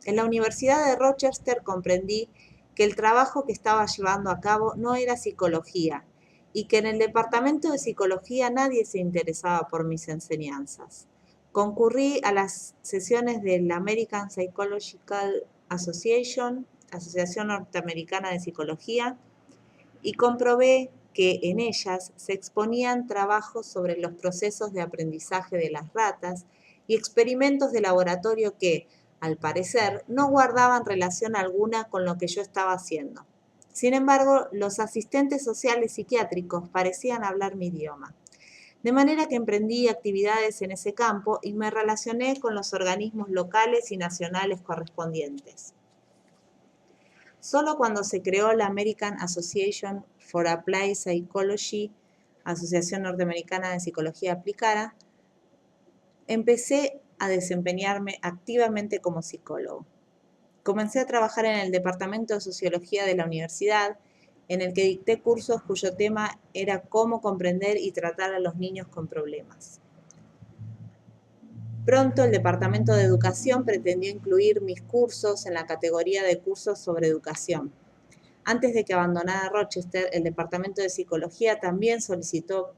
En la Universidad de Rochester comprendí que el trabajo que estaba llevando a cabo no era psicología y que en el departamento de psicología nadie se interesaba por mis enseñanzas. Concurrí a las sesiones de la American Psychological Association, Asociación Norteamericana de Psicología, y comprobé que en ellas se exponían trabajos sobre los procesos de aprendizaje de las ratas y experimentos de laboratorio que, al parecer, no guardaban relación alguna con lo que yo estaba haciendo. Sin embargo, los asistentes sociales psiquiátricos parecían hablar mi idioma. De manera que emprendí actividades en ese campo y me relacioné con los organismos locales y nacionales correspondientes. Solo cuando se creó la American Association for Applied Psychology, Asociación Norteamericana de Psicología Aplicada, empecé a desempeñarme activamente como psicólogo. Comencé a trabajar en el Departamento de Sociología de la universidad, en el que dicté cursos cuyo tema era cómo comprender y tratar a los niños con problemas. Pronto el Departamento de Educación pretendió incluir mis cursos en la categoría de cursos sobre educación. Antes de que abandonara Rochester, el Departamento de Psicología también solicitó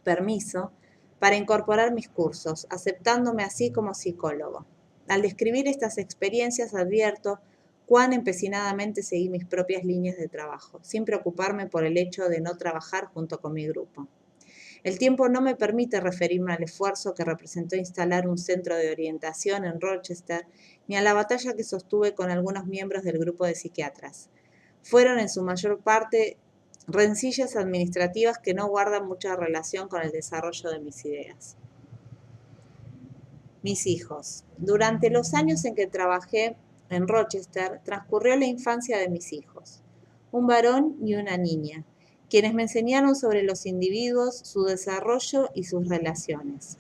permiso para incorporar mis cursos, aceptándome así como psicólogo. Al describir estas experiencias advierto cuán empecinadamente seguí mis propias líneas de trabajo, sin preocuparme por el hecho de no trabajar junto con mi grupo. El tiempo no me permite referirme al esfuerzo que representó instalar un centro de orientación en Rochester, ni a la batalla que sostuve con algunos miembros del grupo de psiquiatras. Fueron en su mayor parte rencillas administrativas que no guardan mucha relación con el desarrollo de mis ideas. Mis hijos. Durante los años en que trabajé en Rochester, transcurrió la infancia de mis hijos, un varón y una niña, quienes me enseñaron sobre los individuos, su desarrollo y sus relaciones.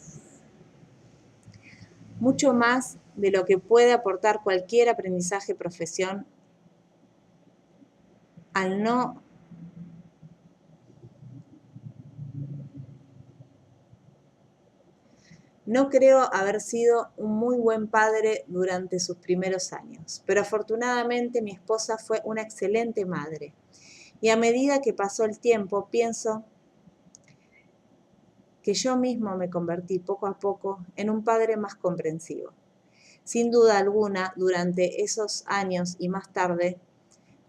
Mucho más de lo que puede aportar cualquier aprendizaje profesión, No creo haber sido un muy buen padre durante sus primeros años, pero afortunadamente mi esposa fue una excelente madre. Y a medida que pasó el tiempo, pienso que yo mismo me convertí poco a poco en un padre más comprensivo. Sin duda alguna, durante esos años y más tarde,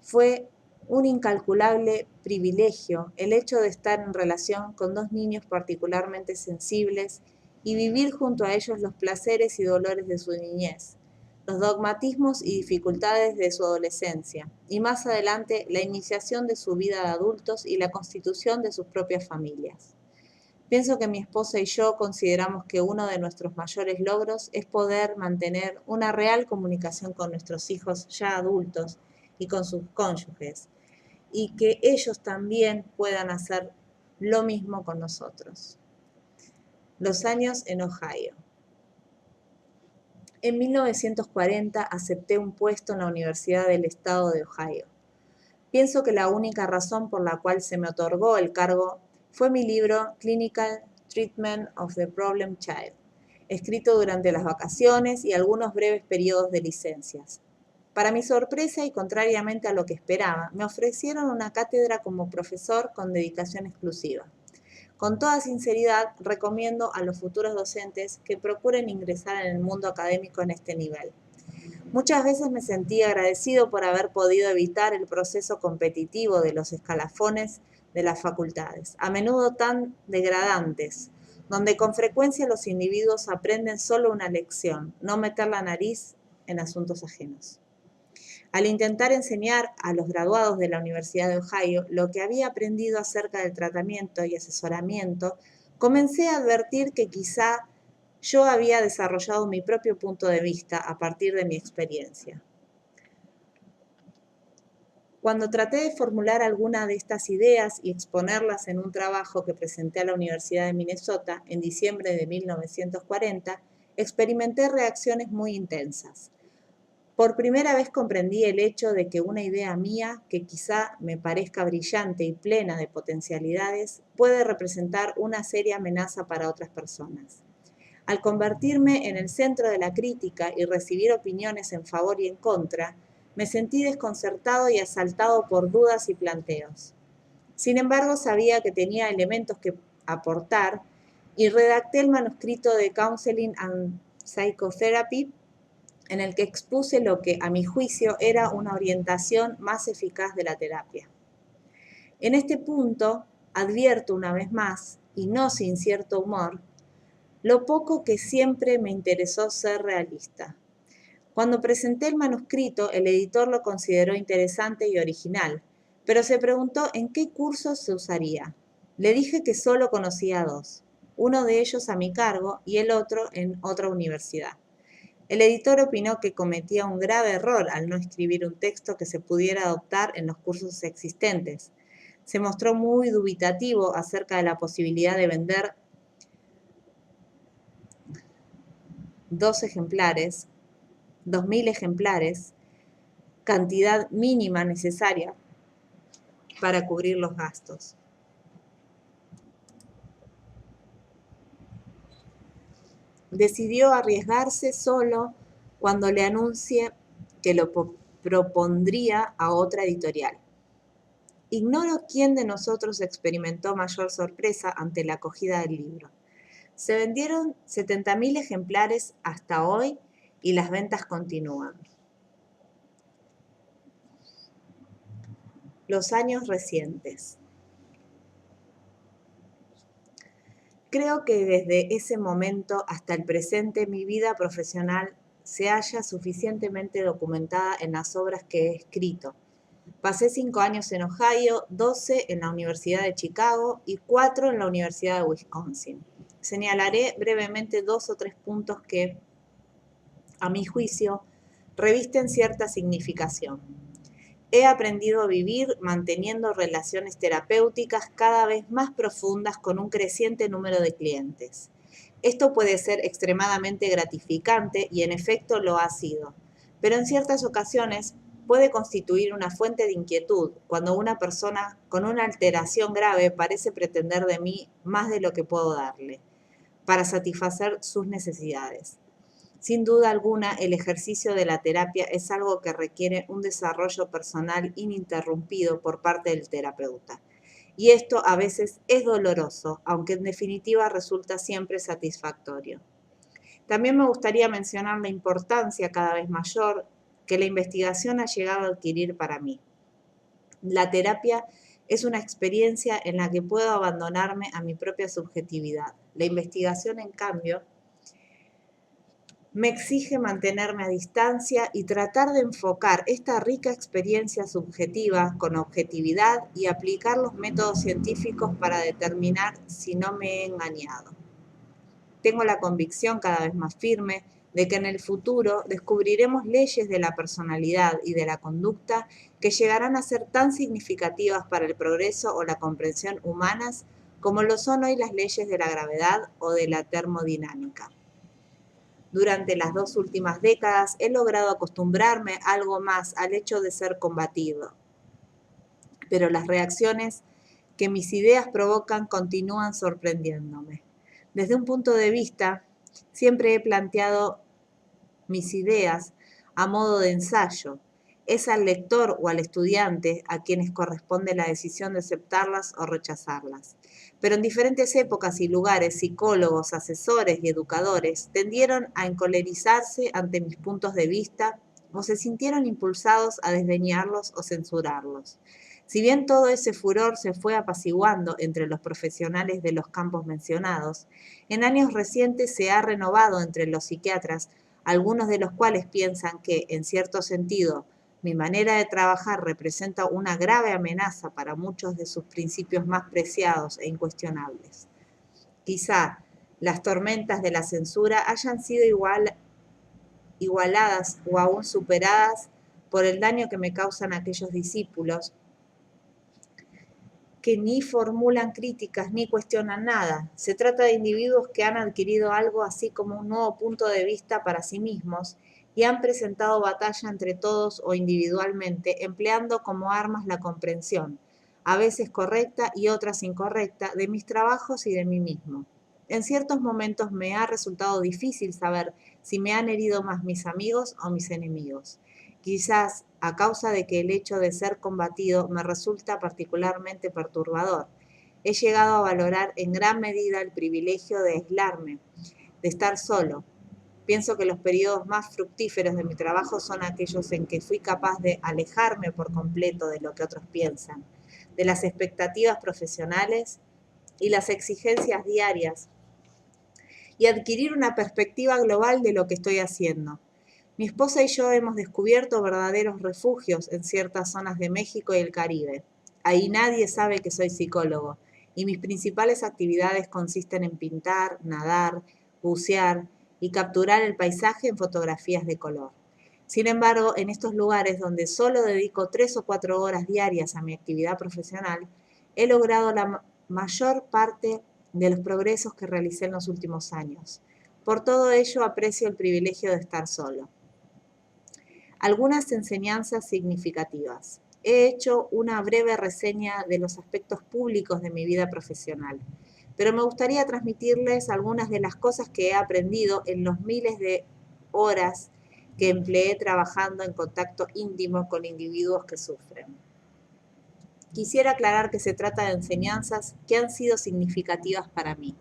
fue un incalculable privilegio el hecho de estar en relación con dos niños particularmente sensibles y vivir junto a ellos los placeres y dolores de su niñez, los dogmatismos y dificultades de su adolescencia, y más adelante la iniciación de su vida de adultos y la constitución de sus propias familias. Pienso que mi esposa y yo consideramos que uno de nuestros mayores logros es poder mantener una real comunicación con nuestros hijos ya adultos y con sus cónyuges, y que ellos también puedan hacer lo mismo con nosotros. Los años en Ohio. En 1940 acepté un puesto en la Universidad del Estado de Ohio. Pienso que la única razón por la cual se me otorgó el cargo fue mi libro Clinical Treatment of the Problem Child, escrito durante las vacaciones y algunos breves periodos de licencias. Para mi sorpresa y contrariamente a lo que esperaba, me ofrecieron una cátedra como profesor con dedicación exclusiva. Con toda sinceridad, recomiendo a los futuros docentes que procuren ingresar en el mundo académico en este nivel. Muchas veces me sentí agradecido por haber podido evitar el proceso competitivo de los escalafones de las facultades, a menudo tan degradantes, donde con frecuencia los individuos aprenden solo una lección, no meter la nariz en asuntos ajenos. Al intentar enseñar a los graduados de la Universidad de Ohio lo que había aprendido acerca del tratamiento y asesoramiento, comencé a advertir que quizá yo había desarrollado mi propio punto de vista a partir de mi experiencia. Cuando traté de formular alguna de estas ideas y exponerlas en un trabajo que presenté a la Universidad de Minnesota en diciembre de 1940, experimenté reacciones muy intensas. Por primera vez comprendí el hecho de que una idea mía, que quizá me parezca brillante y plena de potencialidades, puede representar una seria amenaza para otras personas. Al convertirme en el centro de la crítica y recibir opiniones en favor y en contra, me sentí desconcertado y asaltado por dudas y planteos. Sin embargo, sabía que tenía elementos que aportar y redacté el manuscrito de Counseling and Psychotherapy, en el que expuse lo que, a mi juicio, era una orientación más eficaz de la terapia. En este punto, advierto una vez más, y no sin cierto humor, lo poco que siempre me interesó ser realista. Cuando presenté el manuscrito, el editor lo consideró interesante y original, pero se preguntó en qué cursos se usaría. Le dije que solo conocía dos, uno de ellos a mi cargo y el otro en otra universidad. El editor opinó que cometía un grave error al no escribir un texto que se pudiera adoptar en los cursos existentes. Se mostró muy dubitativo acerca de la posibilidad de vender 2.000 ejemplares, cantidad mínima necesaria para cubrir los gastos. Decidió arriesgarse solo cuando le anuncie que lo propondría a otra editorial. Ignoro quién de nosotros experimentó mayor sorpresa ante la acogida del libro. Se vendieron 70.000 ejemplares hasta hoy y las ventas continúan. Los años recientes. Creo que desde ese momento hasta el presente mi vida profesional se halla suficientemente documentada en las obras que he escrito, Pasé 5 años en Ohio, 12 en la Universidad de Chicago y 4 en la Universidad de Wisconsin. Señalaré brevemente 2 o 3 puntos que, a mi juicio, revisten cierta significación. He aprendido a vivir manteniendo relaciones terapéuticas cada vez más profundas con un creciente número de clientes. Esto puede ser extremadamente gratificante y en efecto lo ha sido, pero en ciertas ocasiones puede constituir una fuente de inquietud cuando una persona con una alteración grave parece pretender de mí más de lo que puedo darle, para satisfacer sus necesidades. Sin duda alguna, el ejercicio de la terapia es algo que requiere un desarrollo personal ininterrumpido por parte del terapeuta. Y esto a veces es doloroso, aunque en definitiva resulta siempre satisfactorio. También me gustaría mencionar la importancia cada vez mayor que la investigación ha llegado a adquirir para mí. La terapia es una experiencia en la que puedo abandonarme a mi propia subjetividad. La investigación, en cambio, me exige mantenerme a distancia y tratar de enfocar esta rica experiencia subjetiva con objetividad y aplicar los métodos científicos para determinar si no me he engañado. Tengo la convicción cada vez más firme de que en el futuro descubriremos leyes de la personalidad y de la conducta que llegarán a ser tan significativas para el progreso o la comprensión humanas como lo son hoy las leyes de la gravedad o de la termodinámica. Durante las 2 últimas décadas he logrado acostumbrarme algo más al hecho de ser combatido, pero las reacciones que mis ideas provocan continúan sorprendiéndome. Desde un punto de vista, siempre he planteado mis ideas a modo de ensayo. Es al lector o al estudiante a quienes corresponde la decisión de aceptarlas o rechazarlas. Pero en diferentes épocas y lugares, psicólogos, asesores y educadores tendieron a encolerizarse ante mis puntos de vista o se sintieron impulsados a desdeñarlos o censurarlos. Si bien todo ese furor se fue apaciguando entre los profesionales de los campos mencionados, en años recientes se ha renovado entre los psiquiatras, algunos de los cuales piensan que, en cierto sentido, mi manera de trabajar representa una grave amenaza para muchos de sus principios más preciados e incuestionables. Quizá las tormentas de la censura hayan sido igualadas o aún superadas por el daño que me causan aquellos discípulos que ni formulan críticas ni cuestionan nada. Se trata de individuos que han adquirido algo así como un nuevo punto de vista para sí mismos y han presentado batalla entre todos o individualmente, empleando como armas la comprensión, a veces correcta y otras incorrecta, de mis trabajos y de mí mismo. En ciertos momentos me ha resultado difícil saber si me han herido más mis amigos o mis enemigos. Quizás a causa de que el hecho de ser combatido me resulta particularmente perturbador. He llegado a valorar en gran medida el privilegio de aislarme, de estar solo. Pienso que los periodos más fructíferos de mi trabajo son aquellos en que fui capaz de alejarme por completo de lo que otros piensan, de las expectativas profesionales y las exigencias diarias, y adquirir una perspectiva global de lo que estoy haciendo. Mi esposa y yo hemos descubierto verdaderos refugios en ciertas zonas de México y el Caribe. Ahí nadie sabe que soy psicólogo y mis principales actividades consisten en pintar, nadar, bucear y capturar el paisaje en fotografías de color. Sin embargo, en estos lugares donde solo dedico 3 o 4 horas diarias a mi actividad profesional, he logrado la mayor parte de los progresos que realicé en los últimos años. Por todo ello, aprecio el privilegio de estar solo. Algunas enseñanzas significativas. He hecho una breve reseña de los aspectos públicos de mi vida profesional, pero me gustaría transmitirles algunas de las cosas que he aprendido en los miles de horas que empleé trabajando en contacto íntimo con individuos que sufren. Quisiera aclarar que se trata de enseñanzas que han sido significativas para mí.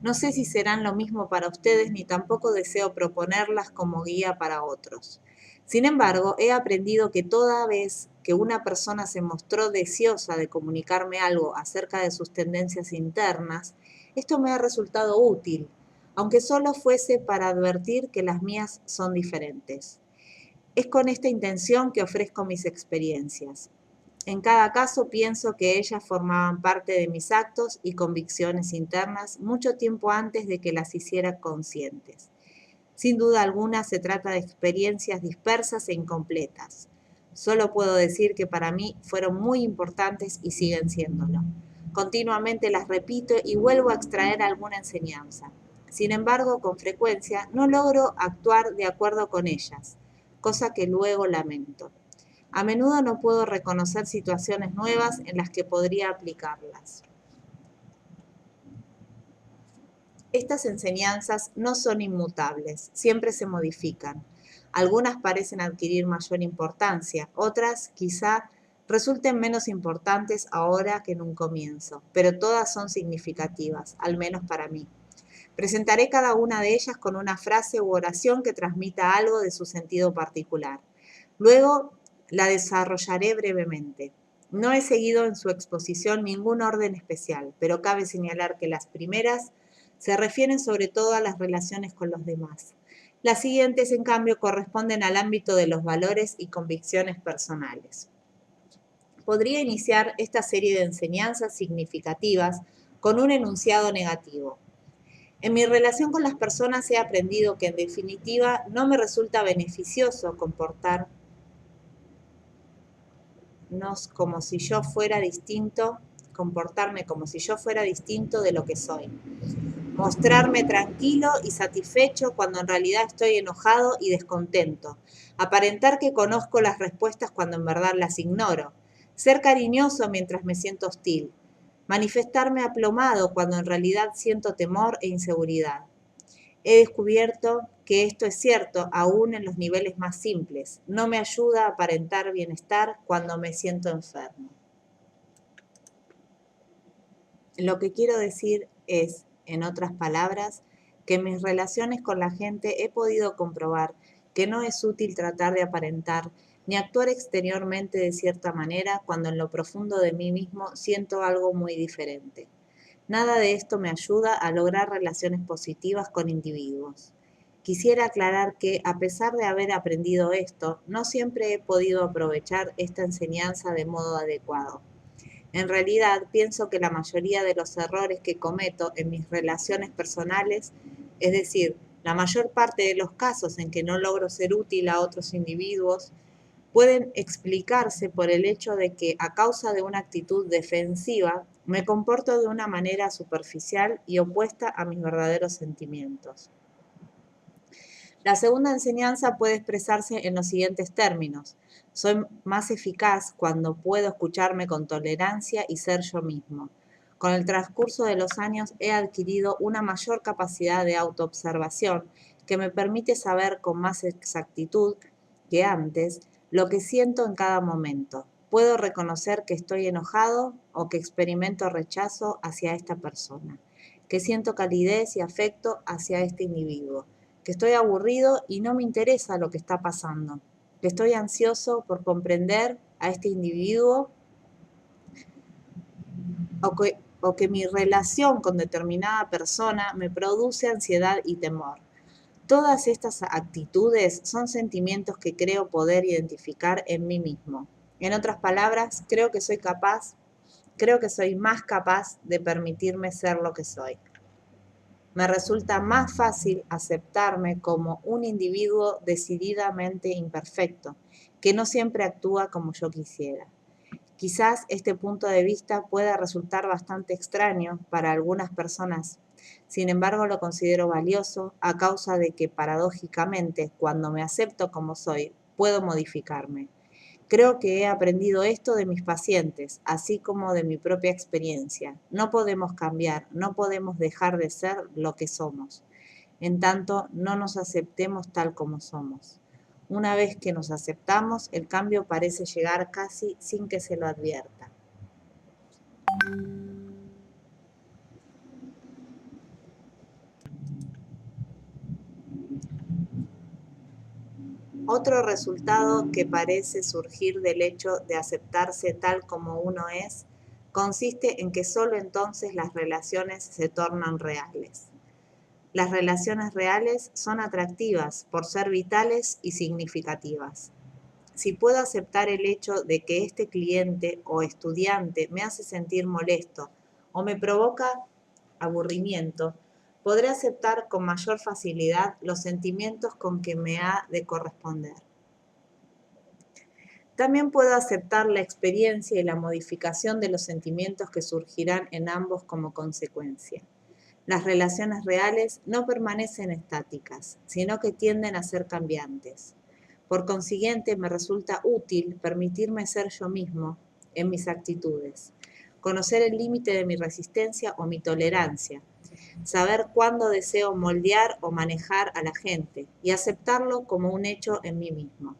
No sé si serán lo mismo para ustedes, ni tampoco deseo proponerlas como guía para otros. Sin embargo, he aprendido que toda vez que una persona se mostró deseosa de comunicarme algo acerca de sus tendencias internas, esto me ha resultado útil, aunque solo fuese para advertir que las mías son diferentes. Es con esta intención que ofrezco mis experiencias. En cada caso pienso que ellas formaban parte de mis actos y convicciones internas mucho tiempo antes de que las hiciera conscientes. Sin duda alguna se trata de experiencias dispersas e incompletas. Solo puedo decir que para mí fueron muy importantes y siguen siéndolo. Continuamente las repito y vuelvo a extraer alguna enseñanza. Sin embargo, con frecuencia no logro actuar de acuerdo con ellas, cosa que luego lamento. A menudo no puedo reconocer situaciones nuevas en las que podría aplicarlas. Estas enseñanzas no son inmutables, siempre se modifican. Algunas parecen adquirir mayor importancia, otras quizá resulten menos importantes ahora que en un comienzo, pero todas son significativas, al menos para mí. Presentaré cada una de ellas con una frase u oración que transmita algo de su sentido particular. Luego la desarrollaré brevemente. No he seguido en su exposición ningún orden especial, pero cabe señalar que las primeras se refieren sobre todo a las relaciones con los demás. Las siguientes, en cambio, corresponden al ámbito de los valores y convicciones personales. Podría iniciar esta serie de enseñanzas significativas con un enunciado negativo. En mi relación con las personas he aprendido que en definitiva no me resulta beneficioso comportarme como si yo fuera distinto de lo que soy. Mostrarme tranquilo y satisfecho cuando en realidad estoy enojado y descontento. Aparentar que conozco las respuestas cuando en verdad las ignoro. Ser cariñoso mientras me siento hostil. Manifestarme aplomado cuando en realidad siento temor e inseguridad. He descubierto que esto es cierto aún en los niveles más simples. No me ayuda a aparentar bienestar cuando me siento enfermo. Lo que quiero decir es, en otras palabras, que en mis relaciones con la gente he podido comprobar que no es útil tratar de aparentar ni actuar exteriormente de cierta manera cuando en lo profundo de mí mismo siento algo muy diferente. Nada de esto me ayuda a lograr relaciones positivas con individuos. Quisiera aclarar que, a pesar de haber aprendido esto, no siempre he podido aprovechar esta enseñanza de modo adecuado. En realidad, pienso que la mayoría de los errores que cometo en mis relaciones personales, es decir, la mayor parte de los casos en que no logro ser útil a otros individuos, pueden explicarse por el hecho de que, a causa de una actitud defensiva, me comporto de una manera superficial y opuesta a mis verdaderos sentimientos. La segunda enseñanza puede expresarse en los siguientes términos. Soy más eficaz cuando puedo escucharme con tolerancia y ser yo mismo. Con el transcurso de los años he adquirido una mayor capacidad de autoobservación que me permite saber con más exactitud que antes lo que siento en cada momento. Puedo reconocer que estoy enojado o que experimento rechazo hacia esta persona, que siento calidez y afecto hacia este individuo, que estoy aburrido y no me interesa lo que está pasando, que estoy ansioso por comprender a este individuo o que mi relación con determinada persona me produce ansiedad y temor. Todas estas actitudes son sentimientos que creo poder identificar en mí mismo. En otras palabras, creo que soy más capaz de permitirme ser lo que soy. Me resulta más fácil aceptarme como un individuo decididamente imperfecto, que no siempre actúa como yo quisiera. Quizás este punto de vista pueda resultar bastante extraño para algunas personas. Sin embargo, lo considero valioso a causa de que, paradójicamente, cuando me acepto como soy, puedo modificarme. Creo que he aprendido esto de mis pacientes, así como de mi propia experiencia. No podemos cambiar, no podemos dejar de ser lo que somos. En tanto, no nos aceptemos tal como somos. Una vez que nos aceptamos, el cambio parece llegar casi sin que se lo advierta. Otro resultado que parece surgir del hecho de aceptarse tal como uno es, consiste en que solo entonces las relaciones se tornan reales. Las relaciones reales son atractivas por ser vitales y significativas. si puedo aceptar el hecho de que este cliente o estudiante me hace sentir molesto o me provoca aburrimiento, podré aceptar con mayor facilidad los sentimientos con que me ha de corresponder. También puedo aceptar la experiencia y la modificación de los sentimientos que surgirán en ambos como consecuencia. Las relaciones reales no permanecen estáticas, sino que tienden a ser cambiantes. Por consiguiente, me resulta útil permitirme ser yo mismo en mis actitudes, conocer el límite de mi resistencia o mi tolerancia, saber cuándo deseo moldear o manejar a la gente y aceptarlo como un hecho en mí mismo.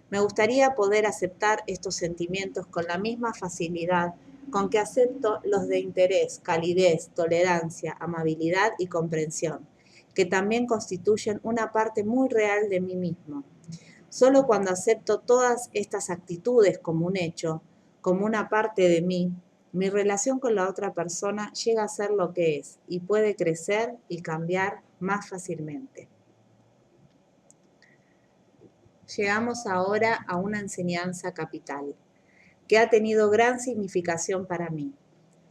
Me gustaría poder aceptar estos sentimientos con la misma facilidad con que acepto los de interés, calidez, tolerancia, amabilidad y comprensión, que también constituyen una parte muy real de mí mismo. Solo cuando acepto todas estas actitudes como un hecho, como una parte de mí, mi relación con la otra persona llega a ser lo que es y puede crecer y cambiar más fácilmente. Llegamos ahora a una enseñanza capital, que ha tenido gran significación para mí.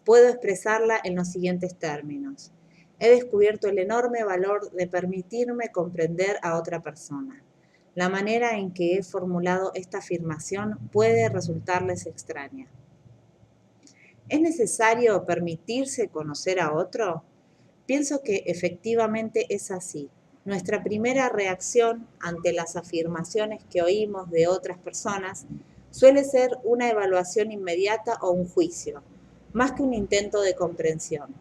Puedo expresarla en los siguientes términos. He descubierto el enorme valor de permitirme comprender a otra persona. La manera en que he formulado esta afirmación puede resultarles extraña. ¿Es necesario permitirse conocer a otro? Pienso que efectivamente es así. Nuestra primera reacción ante las afirmaciones que oímos de otras personas suele ser una evaluación inmediata o un juicio, más que un intento de comprensión.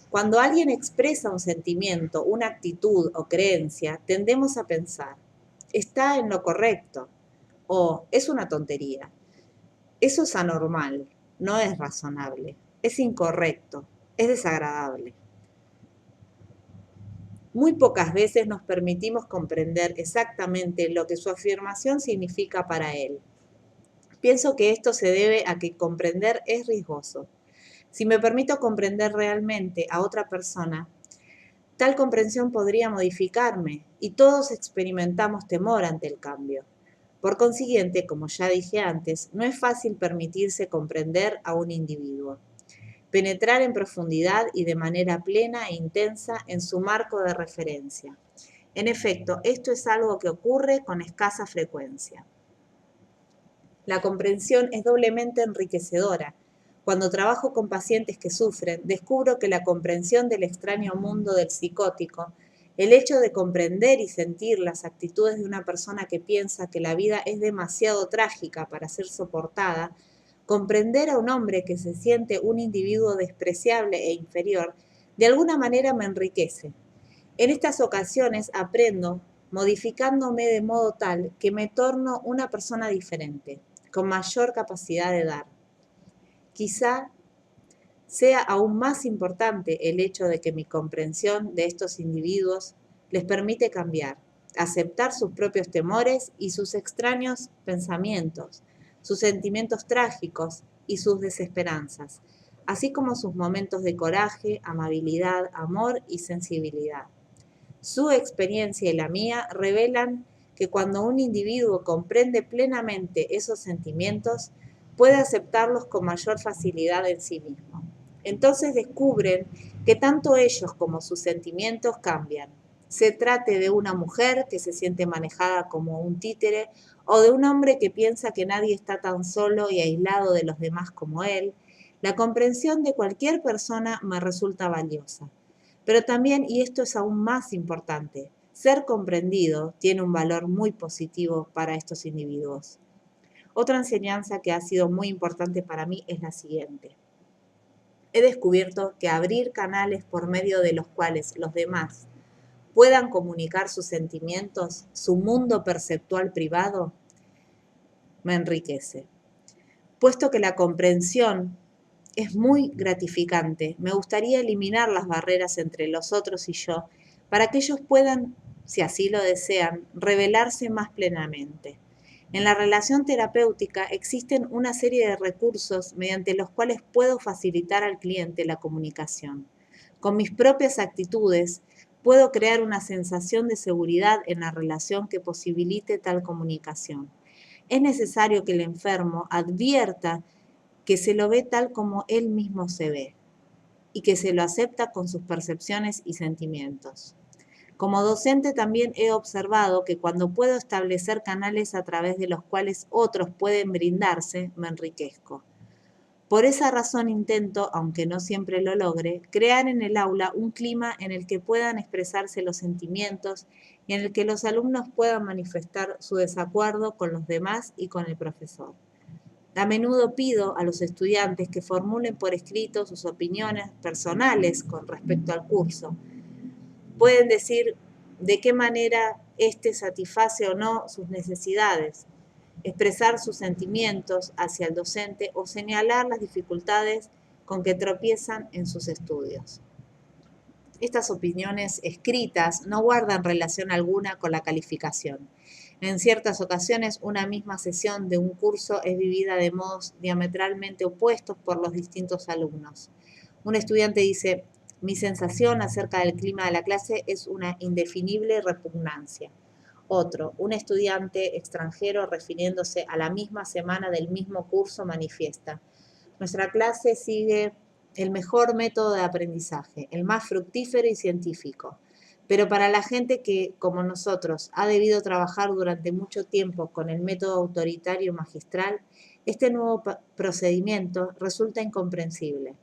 Cuando alguien expresa un sentimiento, una actitud o creencia, tendemos a pensar, está en lo correcto o es una tontería. Eso es anormal, no es razonable, es incorrecto, es desagradable. Muy pocas veces nos permitimos comprender exactamente lo que su afirmación significa para él. Pienso que esto se debe a que comprender es riesgoso. Si me permito comprender realmente a otra persona, tal comprensión podría modificarme y todos experimentamos temor ante el cambio. Por consiguiente, como ya dije antes, no es fácil permitirse comprender a un individuo. Penetrar en profundidad y de manera plena e intensa en su marco de referencia. En efecto, esto es algo que ocurre con escasa frecuencia. La comprensión es doblemente enriquecedora. Cuando trabajo con pacientes que sufren, descubro que la comprensión del extraño mundo del psicótico, el hecho de comprender y sentir las actitudes de una persona que piensa que la vida es demasiado trágica para ser soportada, comprender a un hombre que se siente un individuo despreciable e inferior, de alguna manera me enriquece. En estas ocasiones aprendo, modificándome de modo tal que me torno una persona diferente, con mayor capacidad de dar. Quizá sea aún más importante el hecho de que mi comprensión de estos individuos les permite cambiar, aceptar sus propios temores y sus extraños pensamientos, sus sentimientos trágicos y sus desesperanzas, así como sus momentos de coraje, amabilidad, amor y sensibilidad. Su experiencia y la mía revelan que cuando un individuo comprende plenamente esos sentimientos, puede aceptarlos con mayor facilidad en sí mismo. Entonces descubren que tanto ellos como sus sentimientos cambian. Se trate de una mujer que se siente manejada como un títere o de un hombre que piensa que nadie está tan solo y aislado de los demás como él, la comprensión de cualquier persona me resulta valiosa. Pero también, y esto es aún más importante, ser comprendido tiene un valor muy positivo para estos individuos. Otra enseñanza que ha sido muy importante para mí es la siguiente. He descubierto que abrir canales por medio de los cuales los demás puedan comunicar sus sentimientos, su mundo perceptual privado, me enriquece. Puesto que la comprensión es muy gratificante, me gustaría eliminar las barreras entre los otros y yo para que ellos puedan, si así lo desean, revelarse más plenamente. En la relación terapéutica existen una serie de recursos mediante los cuales puedo facilitar al cliente la comunicación. Con mis propias actitudes, puedo crear una sensación de seguridad en la relación que posibilite tal comunicación. Es necesario que el enfermo advierta que se lo ve tal como él mismo se ve y que se lo acepta con sus percepciones y sentimientos. Como docente también he observado que cuando puedo establecer canales a través de los cuales otros pueden brindarse, me enriquezco. Por esa razón intento, aunque no siempre lo logre, crear en el aula un clima en el que puedan expresarse los sentimientos y en el que los alumnos puedan manifestar su desacuerdo con los demás y con el profesor. A menudo pido a los estudiantes que formulen por escrito sus opiniones personales con respecto al curso. Pueden decir de qué manera éste satisface o no sus necesidades, expresar sus sentimientos hacia el docente o señalar las dificultades con que tropiezan en sus estudios. Estas opiniones escritas no guardan relación alguna con la calificación. En ciertas ocasiones, una misma sesión de un curso es vivida de modos diametralmente opuestos por los distintos alumnos. Un estudiante dice: mi sensación acerca del clima de la clase es una indefinible repugnancia. Otro, un estudiante extranjero refiriéndose a la misma semana del mismo curso, manifiesta: nuestra clase sigue el mejor método de aprendizaje, el más fructífero y científico. Pero para la gente que, como nosotros, ha debido trabajar durante mucho tiempo con el método autoritario magistral, este nuevo procedimiento resulta incomprensible.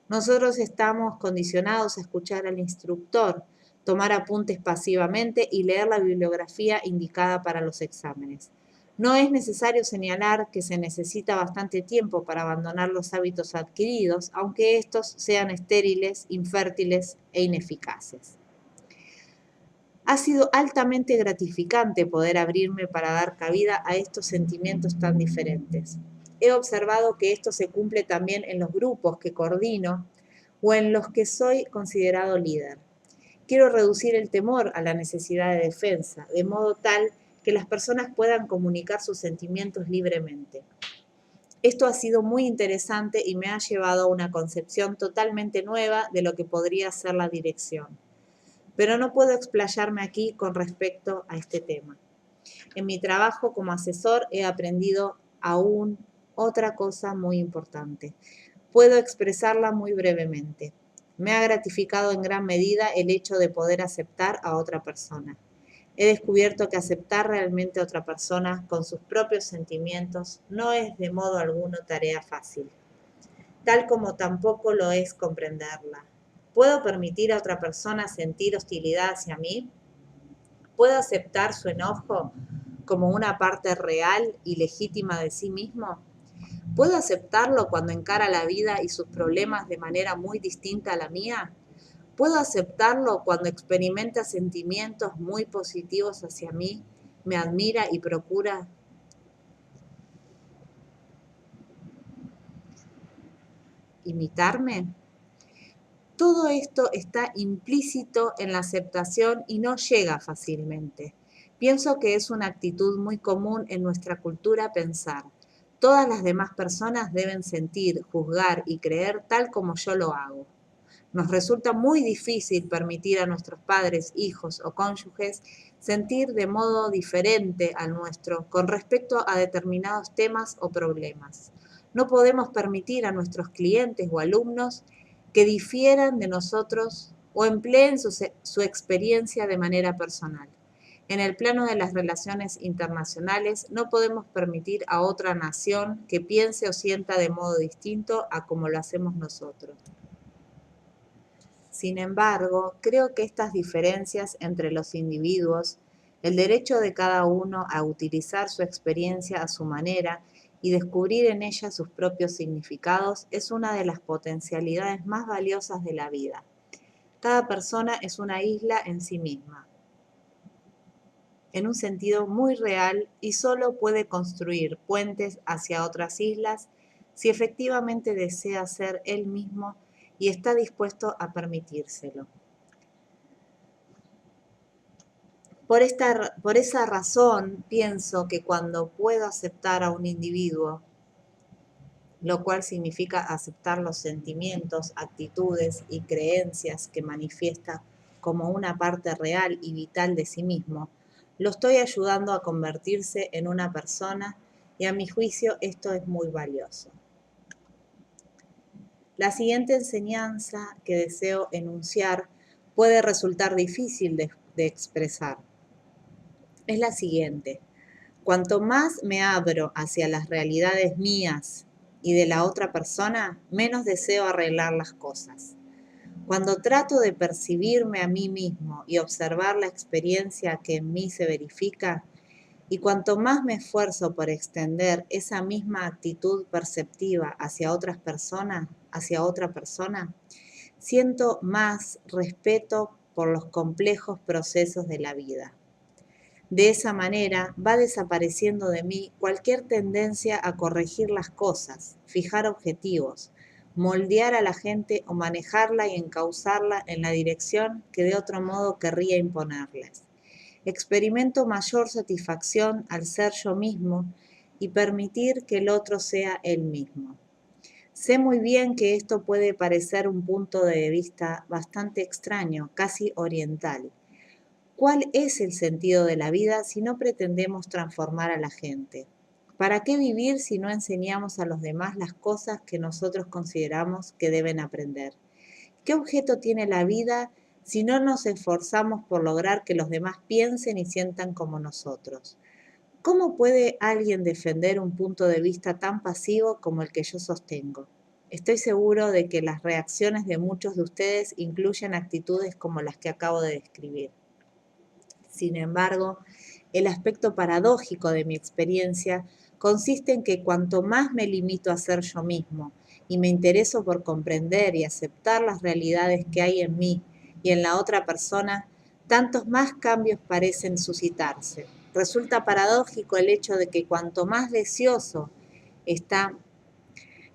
Nosotros estamos condicionados a escuchar al instructor, tomar apuntes pasivamente y leer la bibliografía indicada para los exámenes. No es necesario señalar que se necesita bastante tiempo para abandonar los hábitos adquiridos, aunque estos sean estériles, infértiles e ineficaces. Ha sido altamente gratificante poder abrirme para dar cabida a estos sentimientos tan diferentes. He observado que esto se cumple también en los grupos que coordino o en los que soy considerado líder. Quiero reducir el temor a la necesidad de defensa, de modo tal que las personas puedan comunicar sus sentimientos libremente. Esto ha sido muy interesante y me ha llevado a una concepción totalmente nueva de lo que podría ser la dirección. Pero no puedo explayarme aquí con respecto a este tema. En mi trabajo como asesor he aprendido aún otra cosa muy importante. Puedo expresarla muy brevemente. Me ha gratificado en gran medida el hecho de poder aceptar a otra persona. He descubierto que aceptar realmente a otra persona con sus propios sentimientos no es de modo alguno tarea fácil, tal como tampoco lo es comprenderla. ¿Puedo permitir a otra persona sentir hostilidad hacia mí? ¿Puedo aceptar su enojo como una parte real y legítima de sí mismo? ¿Puedo aceptarlo cuando encara la vida y sus problemas de manera muy distinta a la mía? ¿Puedo aceptarlo cuando experimenta sentimientos muy positivos hacia mí, me admira y procura imitarme? Todo esto está implícito en la aceptación y no llega fácilmente. Pienso que es una actitud muy común en nuestra cultura pensar: todas las demás personas deben sentir, juzgar y creer tal como yo lo hago. Nos resulta muy difícil permitir a nuestros padres, hijos o cónyuges sentir de modo diferente al nuestro con respecto a determinados temas o problemas. No podemos permitir a nuestros clientes o alumnos que difieran de nosotros o empleen su experiencia de manera personal. En el plano de las relaciones internacionales, no podemos permitir a otra nación que piense o sienta de modo distinto a como lo hacemos nosotros. Sin embargo, creo que estas diferencias entre los individuos, el derecho de cada uno a utilizar su experiencia a su manera y descubrir en ella sus propios significados, es una de las potencialidades más valiosas de la vida. Cada persona es una isla en sí misma, en un sentido muy real, y solo puede construir puentes hacia otras islas si efectivamente desea ser él mismo y está dispuesto a permitírselo. Por esa razón, pienso que cuando puedo aceptar a un individuo, lo cual significa aceptar los sentimientos, actitudes y creencias que manifiesta como una parte real y vital de sí mismo, Lo estoy ayudando a convertirse en una persona y a mi juicio esto es muy valioso. La siguiente enseñanza que deseo enunciar puede resultar difícil de expresar. Es la siguiente. Cuanto más me abro hacia las realidades mías y de la otra persona, menos deseo arreglar las cosas. Cuando trato de percibirme a mí mismo y observar la experiencia que en mí se verifica, y cuanto más me esfuerzo por extender esa misma actitud perceptiva hacia otras personas, hacia otra persona, siento más respeto por los complejos procesos de la vida. De esa manera va desapareciendo de mí cualquier tendencia a corregir las cosas, fijar objetivos, moldear a la gente o manejarla y encauzarla en la dirección que de otro modo querría imponerles. Experimento mayor satisfacción al ser yo mismo y permitir que el otro sea él mismo. Sé muy bien que esto puede parecer un punto de vista bastante extraño, casi oriental. ¿Cuál es el sentido de la vida si no pretendemos transformar a la gente? ¿Para qué vivir si no enseñamos a los demás las cosas que nosotros consideramos que deben aprender? ¿Qué objeto tiene la vida si no nos esforzamos por lograr que los demás piensen y sientan como nosotros? ¿Cómo puede alguien defender un punto de vista tan pasivo como el que yo sostengo? Estoy seguro de que las reacciones de muchos de ustedes incluyen actitudes como las que acabo de describir. Sin embargo, el aspecto paradójico de mi experiencia consiste en que cuanto más me limito a ser yo mismo y me intereso por comprender y aceptar las realidades que hay en mí y en la otra persona, tantos más cambios parecen suscitarse. Resulta paradójico el hecho de que cuanto más deseoso está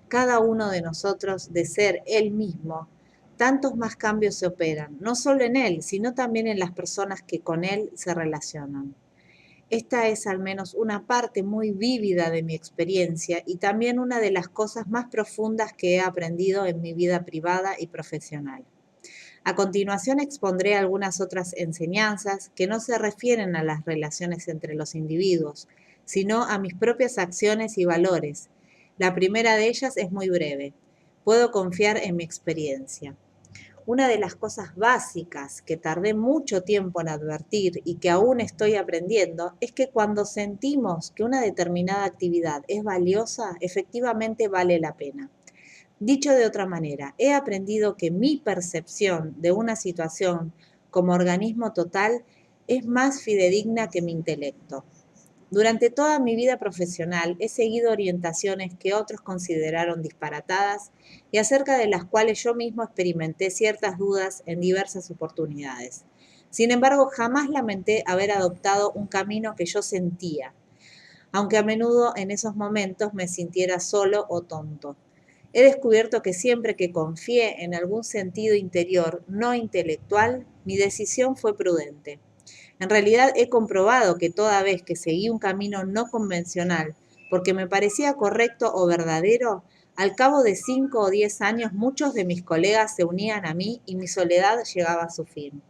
cada uno de nosotros de ser él mismo, tantos más cambios se operan, no solo en él, sino también en las personas que con él se relacionan. Esta es al menos una parte muy vívida de mi experiencia y también una de las cosas más profundas que he aprendido en mi vida privada y profesional. A continuación expondré algunas otras enseñanzas que no se refieren a las relaciones entre los individuos, sino a mis propias acciones y valores. La primera de ellas es muy breve. Puedo confiar en mi experiencia. Una de las cosas básicas que tardé mucho tiempo en advertir y que aún estoy aprendiendo es que cuando sentimos que una determinada actividad es valiosa, efectivamente vale la pena. Dicho de otra manera, he aprendido que mi percepción de una situación como organismo total es más fidedigna que mi intelecto. Durante toda mi vida profesional he seguido orientaciones que otros consideraron disparatadas y acerca de las cuales yo mismo experimenté ciertas dudas en diversas oportunidades. Sin embargo, jamás lamenté haber adoptado un camino que yo sentía, aunque a menudo en esos momentos me sintiera solo o tonto. He descubierto que siempre que confié en algún sentido interior no intelectual, mi decisión fue prudente. En realidad he comprobado que toda vez que seguí un camino no convencional, porque me parecía correcto o verdadero, al cabo de 5 o 10 años muchos de mis colegas se unían a mí y mi soledad llegaba a su fin.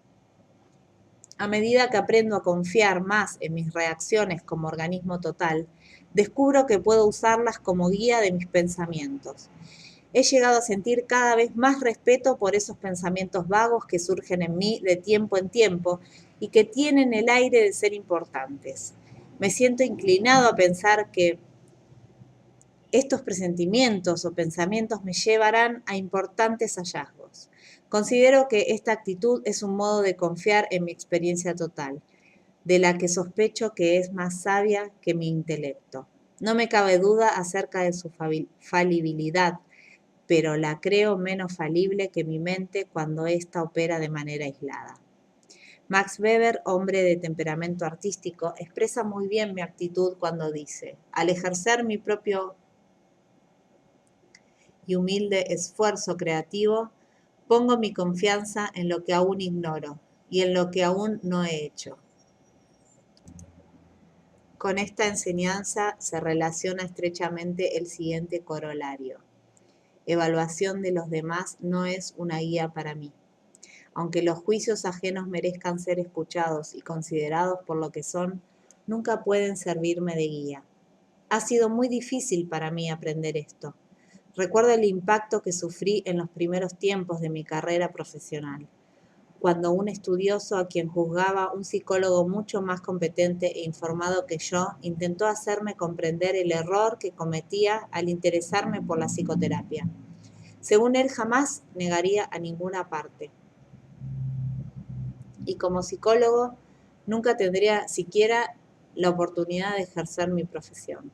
A medida que aprendo a confiar más en mis reacciones como organismo total, descubro que puedo usarlas como guía de mis pensamientos. He llegado a sentir cada vez más respeto por esos pensamientos vagos que surgen en mí de tiempo en tiempo y que tienen el aire de ser importantes. Me siento inclinado a pensar que estos presentimientos o pensamientos me llevarán a importantes hallazgos. Considero que esta actitud es un modo de confiar en mi experiencia total, de la que sospecho que es más sabia que mi intelecto. No me cabe duda acerca de su falibilidad, pero la creo menos falible que mi mente cuando ésta opera de manera aislada. Max Weber, hombre de temperamento artístico, expresa muy bien mi actitud cuando dice: al ejercer mi propio y humilde esfuerzo creativo, pongo mi confianza en lo que aún ignoro y en lo que aún no he hecho. Con esta enseñanza se relaciona estrechamente el siguiente corolario: evaluación de los demás no es una guía para mí. aunque los juicios ajenos merezcan ser escuchados y considerados por lo que son, nunca pueden servirme de guía. Ha sido muy difícil para mí aprender esto. Recuerdo el impacto que sufrí en los primeros tiempos de mi carrera profesional, cuando un estudioso a quien juzgaba un psicólogo mucho más competente e informado que yo intentó hacerme comprender el error que cometía al interesarme por la psicoterapia. Según él, jamás negaría a ninguna parte. Y como psicólogo, nunca tendría siquiera la oportunidad de ejercer mi profesión.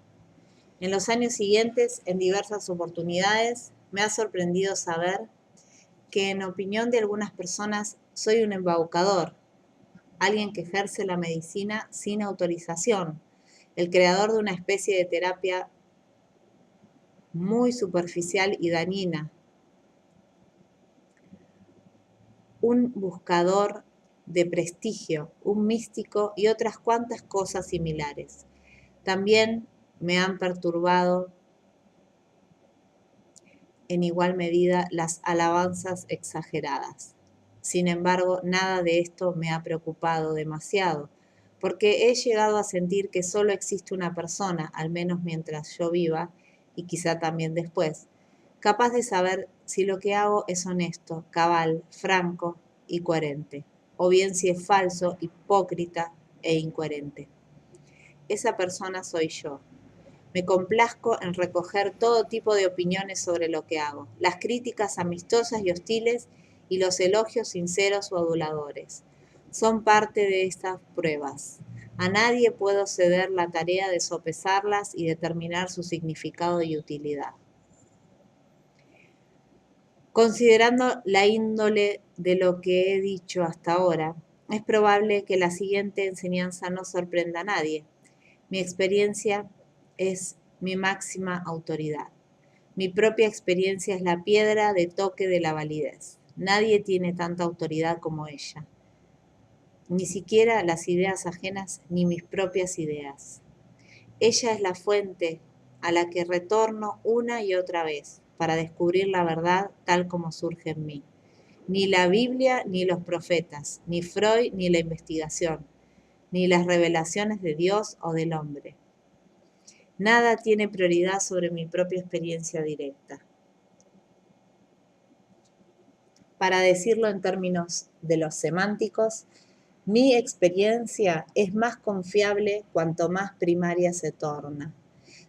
En los años siguientes, en diversas oportunidades, me ha sorprendido saber que, en opinión de algunas personas, soy un embaucador, alguien que ejerce la medicina sin autorización, el creador de una especie de terapia muy superficial y dañina, un buscador de prestigio, un místico y otras cuantas cosas similares. También me han perturbado en igual medida las alabanzas exageradas. Sin embargo, nada de esto me ha preocupado demasiado, porque he llegado a sentir que solo existe una persona, al menos mientras yo viva, y quizá también después, capaz de saber si lo que hago es honesto, cabal, franco y coherente, o bien si es falso, hipócrita e incoherente. Esa persona soy yo. Me complazco en recoger todo tipo de opiniones sobre lo que hago, las críticas amistosas y hostiles y los elogios sinceros o aduladores. Son parte de estas pruebas. A nadie puedo ceder la tarea de sopesarlas y determinar su significado y utilidad. Considerando la índole de lo que he dicho hasta ahora, es probable que la siguiente enseñanza no sorprenda a nadie. Mi experiencia es mi máxima autoridad. Mi propia experiencia es la piedra de toque de la validez. Nadie tiene tanta autoridad como ella. Ni siquiera las ideas ajenas ni mis propias ideas. Ella es la fuente a la que retorno una y otra vez para descubrir la verdad tal como surge en mí. Ni la Biblia ni los profetas, ni Freud ni la investigación, ni las revelaciones de Dios o del hombre. Nada tiene prioridad sobre mi propia experiencia directa. Para decirlo en términos de los semánticos, mi experiencia es más confiable cuanto más primaria se torna.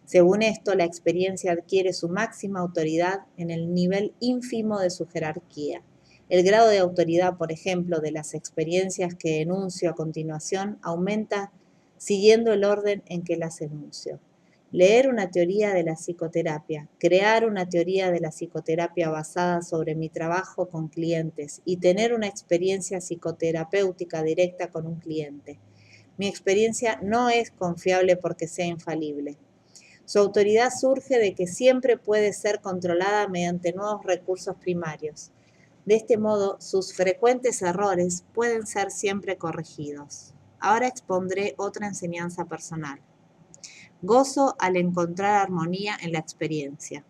Según esto, la experiencia adquiere su máxima autoridad en el nivel ínfimo de su jerarquía. El grado de autoridad, por ejemplo, de las experiencias que enuncio a continuación aumenta siguiendo el orden en que las enuncio. Leer una teoría de la psicoterapia, crear una teoría de la psicoterapia basada sobre mi trabajo con clientes y tener una experiencia psicoterapéutica directa con un cliente. Mi experiencia no es confiable porque sea infalible. Su autoridad surge de que siempre puede ser controlada mediante nuevos recursos primarios. De este modo, sus frecuentes errores pueden ser siempre corregidos. Ahora expondré otra enseñanza personal. Gozo al encontrar armonía en la experiencia.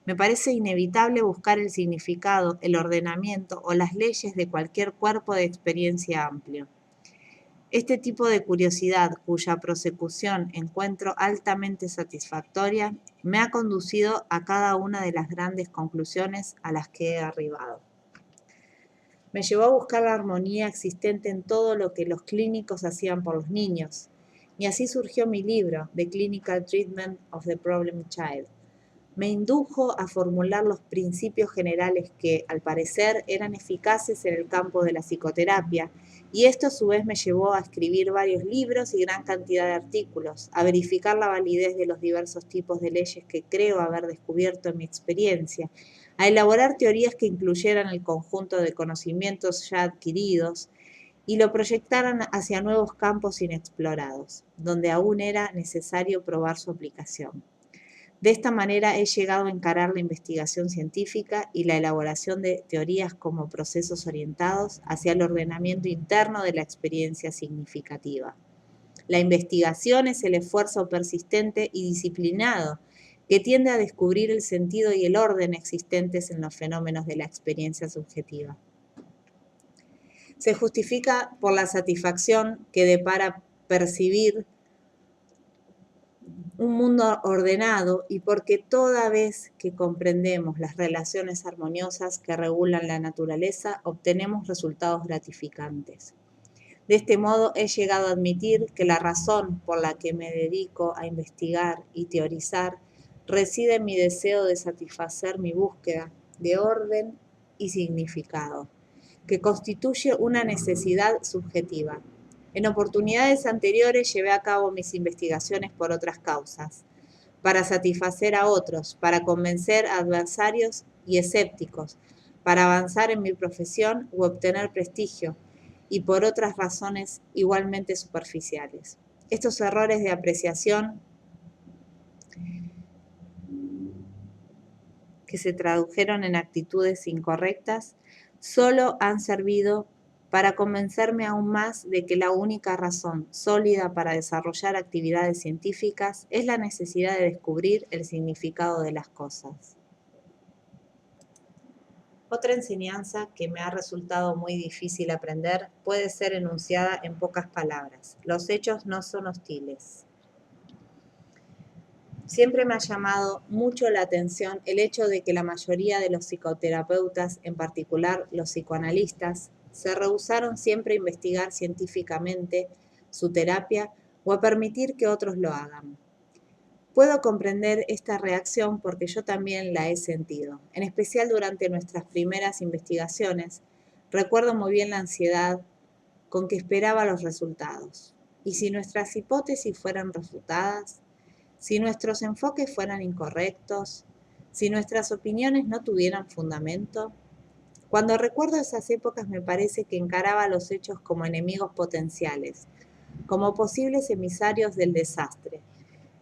Me parece inevitable buscar el significado, el ordenamiento o las leyes de cualquier cuerpo de experiencia amplio. Este tipo de curiosidad, cuya prosecución encuentro altamente satisfactoria, me ha conducido a cada una de las grandes conclusiones a las que he arribado. Me llevó a buscar la armonía existente en todo lo que los clínicos hacían por los niños, y así surgió mi libro, The Clinical Treatment of the Problem Child. Me indujo a formular los principios generales que, al parecer, eran eficaces en el campo de la psicoterapia, y esto a su vez me llevó a escribir varios libros y gran cantidad de artículos, a verificar la validez de los diversos tipos de leyes que creo haber descubierto en mi experiencia, a elaborar teorías que incluyeran el conjunto de conocimientos ya adquiridos y lo proyectaran hacia nuevos campos inexplorados, donde aún era necesario probar su aplicación. De esta manera he llegado a encarar la investigación científica y la elaboración de teorías como procesos orientados hacia el ordenamiento interno de la experiencia significativa. La investigación es el esfuerzo persistente y disciplinado que tiende a descubrir el sentido y el orden existentes en los fenómenos de la experiencia subjetiva. Se justifica por la satisfacción que depara percibir un mundo ordenado y porque toda vez que comprendemos las relaciones armoniosas que regulan la naturaleza, obtenemos resultados gratificantes. De este modo he llegado a admitir que la razón por la que me dedico a investigar y teorizar reside en mi deseo de satisfacer mi búsqueda de orden y significado, que constituye una necesidad subjetiva. En oportunidades anteriores llevé a cabo mis investigaciones por otras causas, para satisfacer a otros, para convencer a adversarios y escépticos, para avanzar en mi profesión u obtener prestigio, y por otras razones igualmente superficiales. Estos errores de apreciación que se tradujeron en actitudes incorrectas solo han servido para convencerme aún más de que la única razón sólida para desarrollar actividades científicas es la necesidad de descubrir el significado de las cosas. Otra enseñanza que me ha resultado muy difícil aprender puede ser enunciada en pocas palabras. Los hechos no son hostiles. Siempre me ha llamado mucho la atención el hecho de que la mayoría de los psicoterapeutas, en particular los psicoanalistas, se rehusaron siempre a investigar científicamente su terapia o a permitir que otros lo hagan. Puedo comprender esta reacción porque yo también la he sentido, en especial durante nuestras primeras investigaciones. Recuerdo muy bien la ansiedad con que esperaba los resultados. ¿Y si nuestras hipótesis fueran refutadas? ¿Si nuestros enfoques fueran incorrectos? ¿Si nuestras opiniones no tuvieran fundamento? Cuando recuerdo esas épocas me parece que encaraba los hechos como enemigos potenciales, como posibles emisarios del desastre.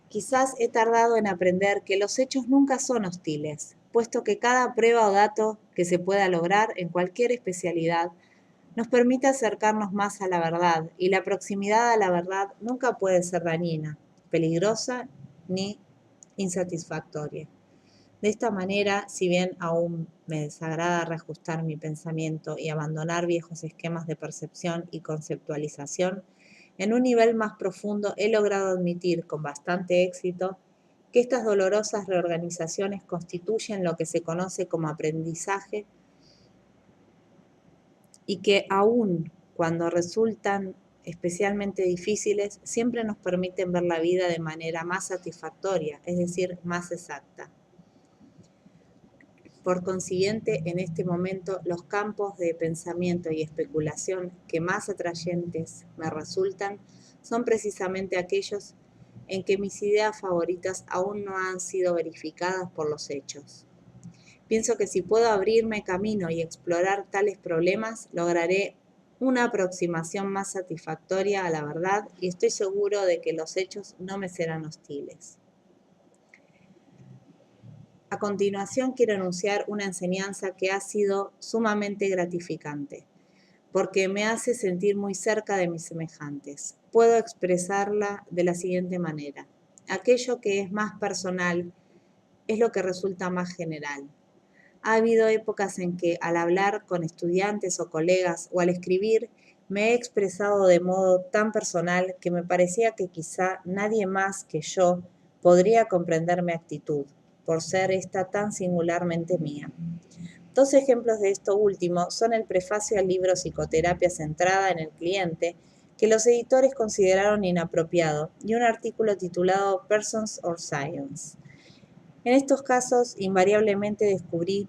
Quizás he tardado en aprender que los hechos nunca son hostiles, puesto que cada prueba o dato que se pueda lograr en cualquier especialidad nos permite acercarnos más a la verdad, y la proximidad a la verdad nunca puede ser dañina, peligrosa ni insatisfactoria. De esta manera, si bien aún me desagrada reajustar mi pensamiento y abandonar viejos esquemas de percepción y conceptualización, en un nivel más profundo he logrado admitir con bastante éxito que estas dolorosas reorganizaciones constituyen lo que se conoce como aprendizaje y que aun cuando resultan especialmente difíciles, siempre nos permiten ver la vida de manera más satisfactoria, es decir, más exacta. Por consiguiente, en este momento, los campos de pensamiento y especulación que más atrayentes me resultan son precisamente aquellos en que mis ideas favoritas aún no han sido verificadas por los hechos. Pienso que si puedo abrirme camino y explorar tales problemas, lograré una aproximación más satisfactoria a la verdad y estoy seguro de que los hechos no me serán hostiles. A continuación quiero enunciar una enseñanza que ha sido sumamente gratificante, porque me hace sentir muy cerca de mis semejantes. Puedo expresarla de la siguiente manera. Aquello que es más personal es lo que resulta más general. Ha habido épocas en que al hablar con estudiantes o colegas o al escribir me he expresado de modo tan personal que me parecía que quizá nadie más que yo podría comprender mi actitud, por ser esta tan singularmente mía. Dos ejemplos de esto último son el prefacio al libro Psicoterapia centrada en el cliente, que los editores consideraron inapropiado, y un artículo titulado Persons or Science. En estos casos, invariablemente descubrí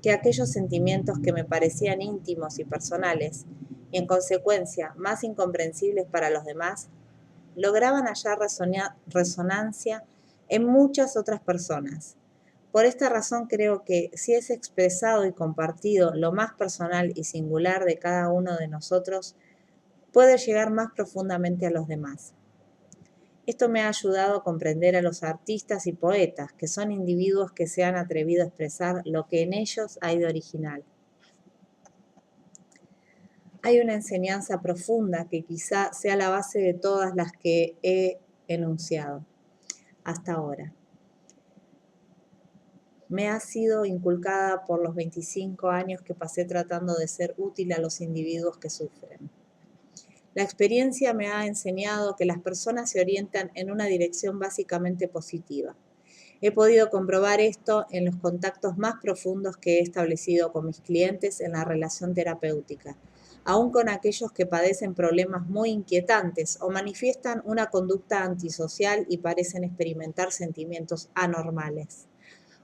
que aquellos sentimientos que me parecían íntimos y personales, y en consecuencia más incomprensibles para los demás, lograban hallar resonancia en muchas otras personas. Por esta razón creo que si es expresado y compartido lo más personal y singular de cada uno de nosotros, puede llegar más profundamente a los demás. Esto me ha ayudado a comprender a los artistas y poetas, que son individuos que se han atrevido a expresar lo que en ellos hay de original. Hay una enseñanza profunda que quizá sea la base de todas las que he enunciado hasta ahora. me ha sido inculcada por los 25 años que pasé tratando de ser útil a los individuos que sufren. La experiencia me ha enseñado que las personas se orientan en una dirección básicamente positiva. He podido comprobar esto en los contactos más profundos que he establecido con mis clientes en la relación terapéutica, aun con aquellos que padecen problemas muy inquietantes o manifiestan una conducta antisocial y parecen experimentar sentimientos anormales.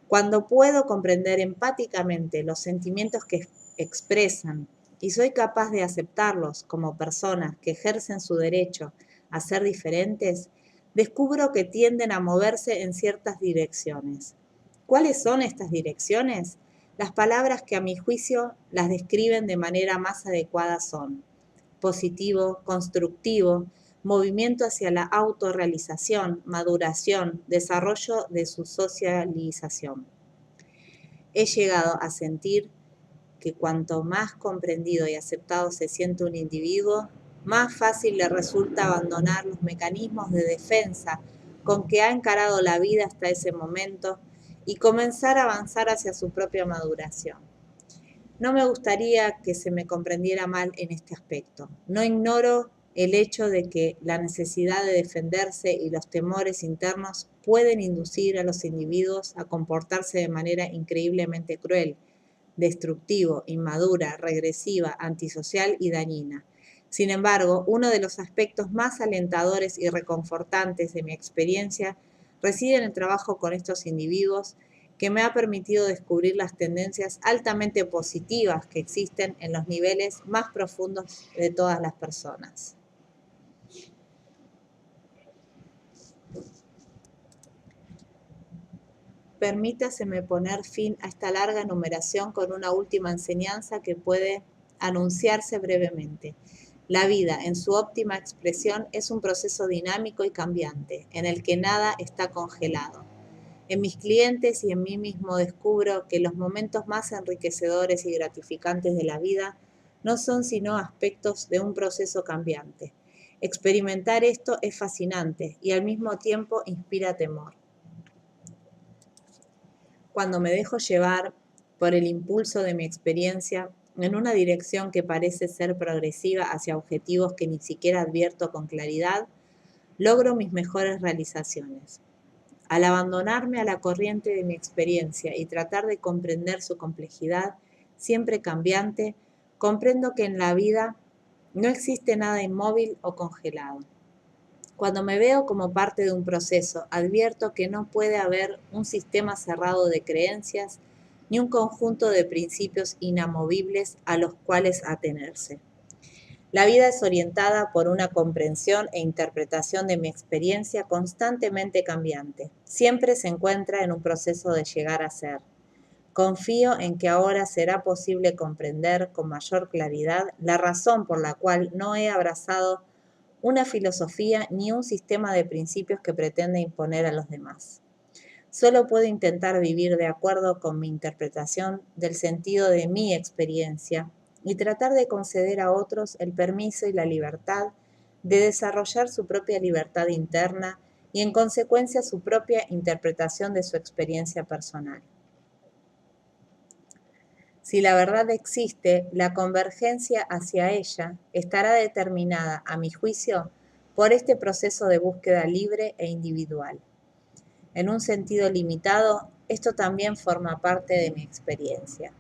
Cuando puedo comprender empáticamente los sentimientos que expresan y soy capaz de aceptarlos como personas que ejercen su derecho a ser diferentes, descubro que tienden a moverse en ciertas direcciones. ¿Cuáles son estas direcciones? Las palabras que a mi juicio las describen de manera más adecuada son positivo, constructivo, movimiento hacia la autorrealización, maduración, desarrollo de su socialización. He llegado a sentir que cuanto más comprendido y aceptado se siente un individuo, más fácil le resulta abandonar los mecanismos de defensa con que ha encarado la vida hasta ese momento y comenzar a avanzar hacia su propia maduración. No me gustaría que se me comprendiera mal en este aspecto. No ignoro el hecho de que la necesidad de defenderse y los temores internos pueden inducir a los individuos a comportarse de manera increíblemente cruel, destructivo, inmadura, regresiva, antisocial y dañina. Sin embargo, uno de los aspectos más alentadores y reconfortantes de mi experiencia reside en el trabajo con estos individuos que me ha permitido descubrir las tendencias altamente positivas que existen en los niveles más profundos de todas las personas. Permítaseme poner fin a esta larga enumeración con una última enseñanza que puede anunciarse brevemente. La vida, en su óptima expresión, es un proceso dinámico y cambiante, en el que nada está congelado. En mis clientes y en mí mismo descubro que los momentos más enriquecedores y gratificantes de la vida no son sino aspectos de un proceso cambiante. Experimentar esto es fascinante y al mismo tiempo inspira temor. Cuando me dejo llevar por el impulso de mi experiencia en una dirección que parece ser progresiva hacia objetivos que ni siquiera advierto con claridad, logro mis mejores realizaciones. Al abandonarme a la corriente de mi experiencia y tratar de comprender su complejidad, siempre cambiante, comprendo que en la vida no existe nada inmóvil o congelado. Cuando me veo como parte de un proceso, advierto que no puede haber un sistema cerrado de creencias ni un conjunto de principios inamovibles a los cuales atenerse. La vida es orientada por una comprensión e interpretación de mi experiencia constantemente cambiante. Siempre se encuentra en un proceso de llegar a ser. Confío en que ahora será posible comprender con mayor claridad la razón por la cual no he abrazado una filosofía ni un sistema de principios que pretende imponer a los demás. Solo puedo intentar vivir de acuerdo con mi interpretación del sentido de mi experiencia y tratar de conceder a otros el permiso y la libertad de desarrollar su propia libertad interna y en consecuencia su propia interpretación de su experiencia personal. Si la verdad existe, la convergencia hacia ella estará determinada, a mi juicio, por este proceso de búsqueda libre e individual. En un sentido limitado, esto también forma parte de mi experiencia.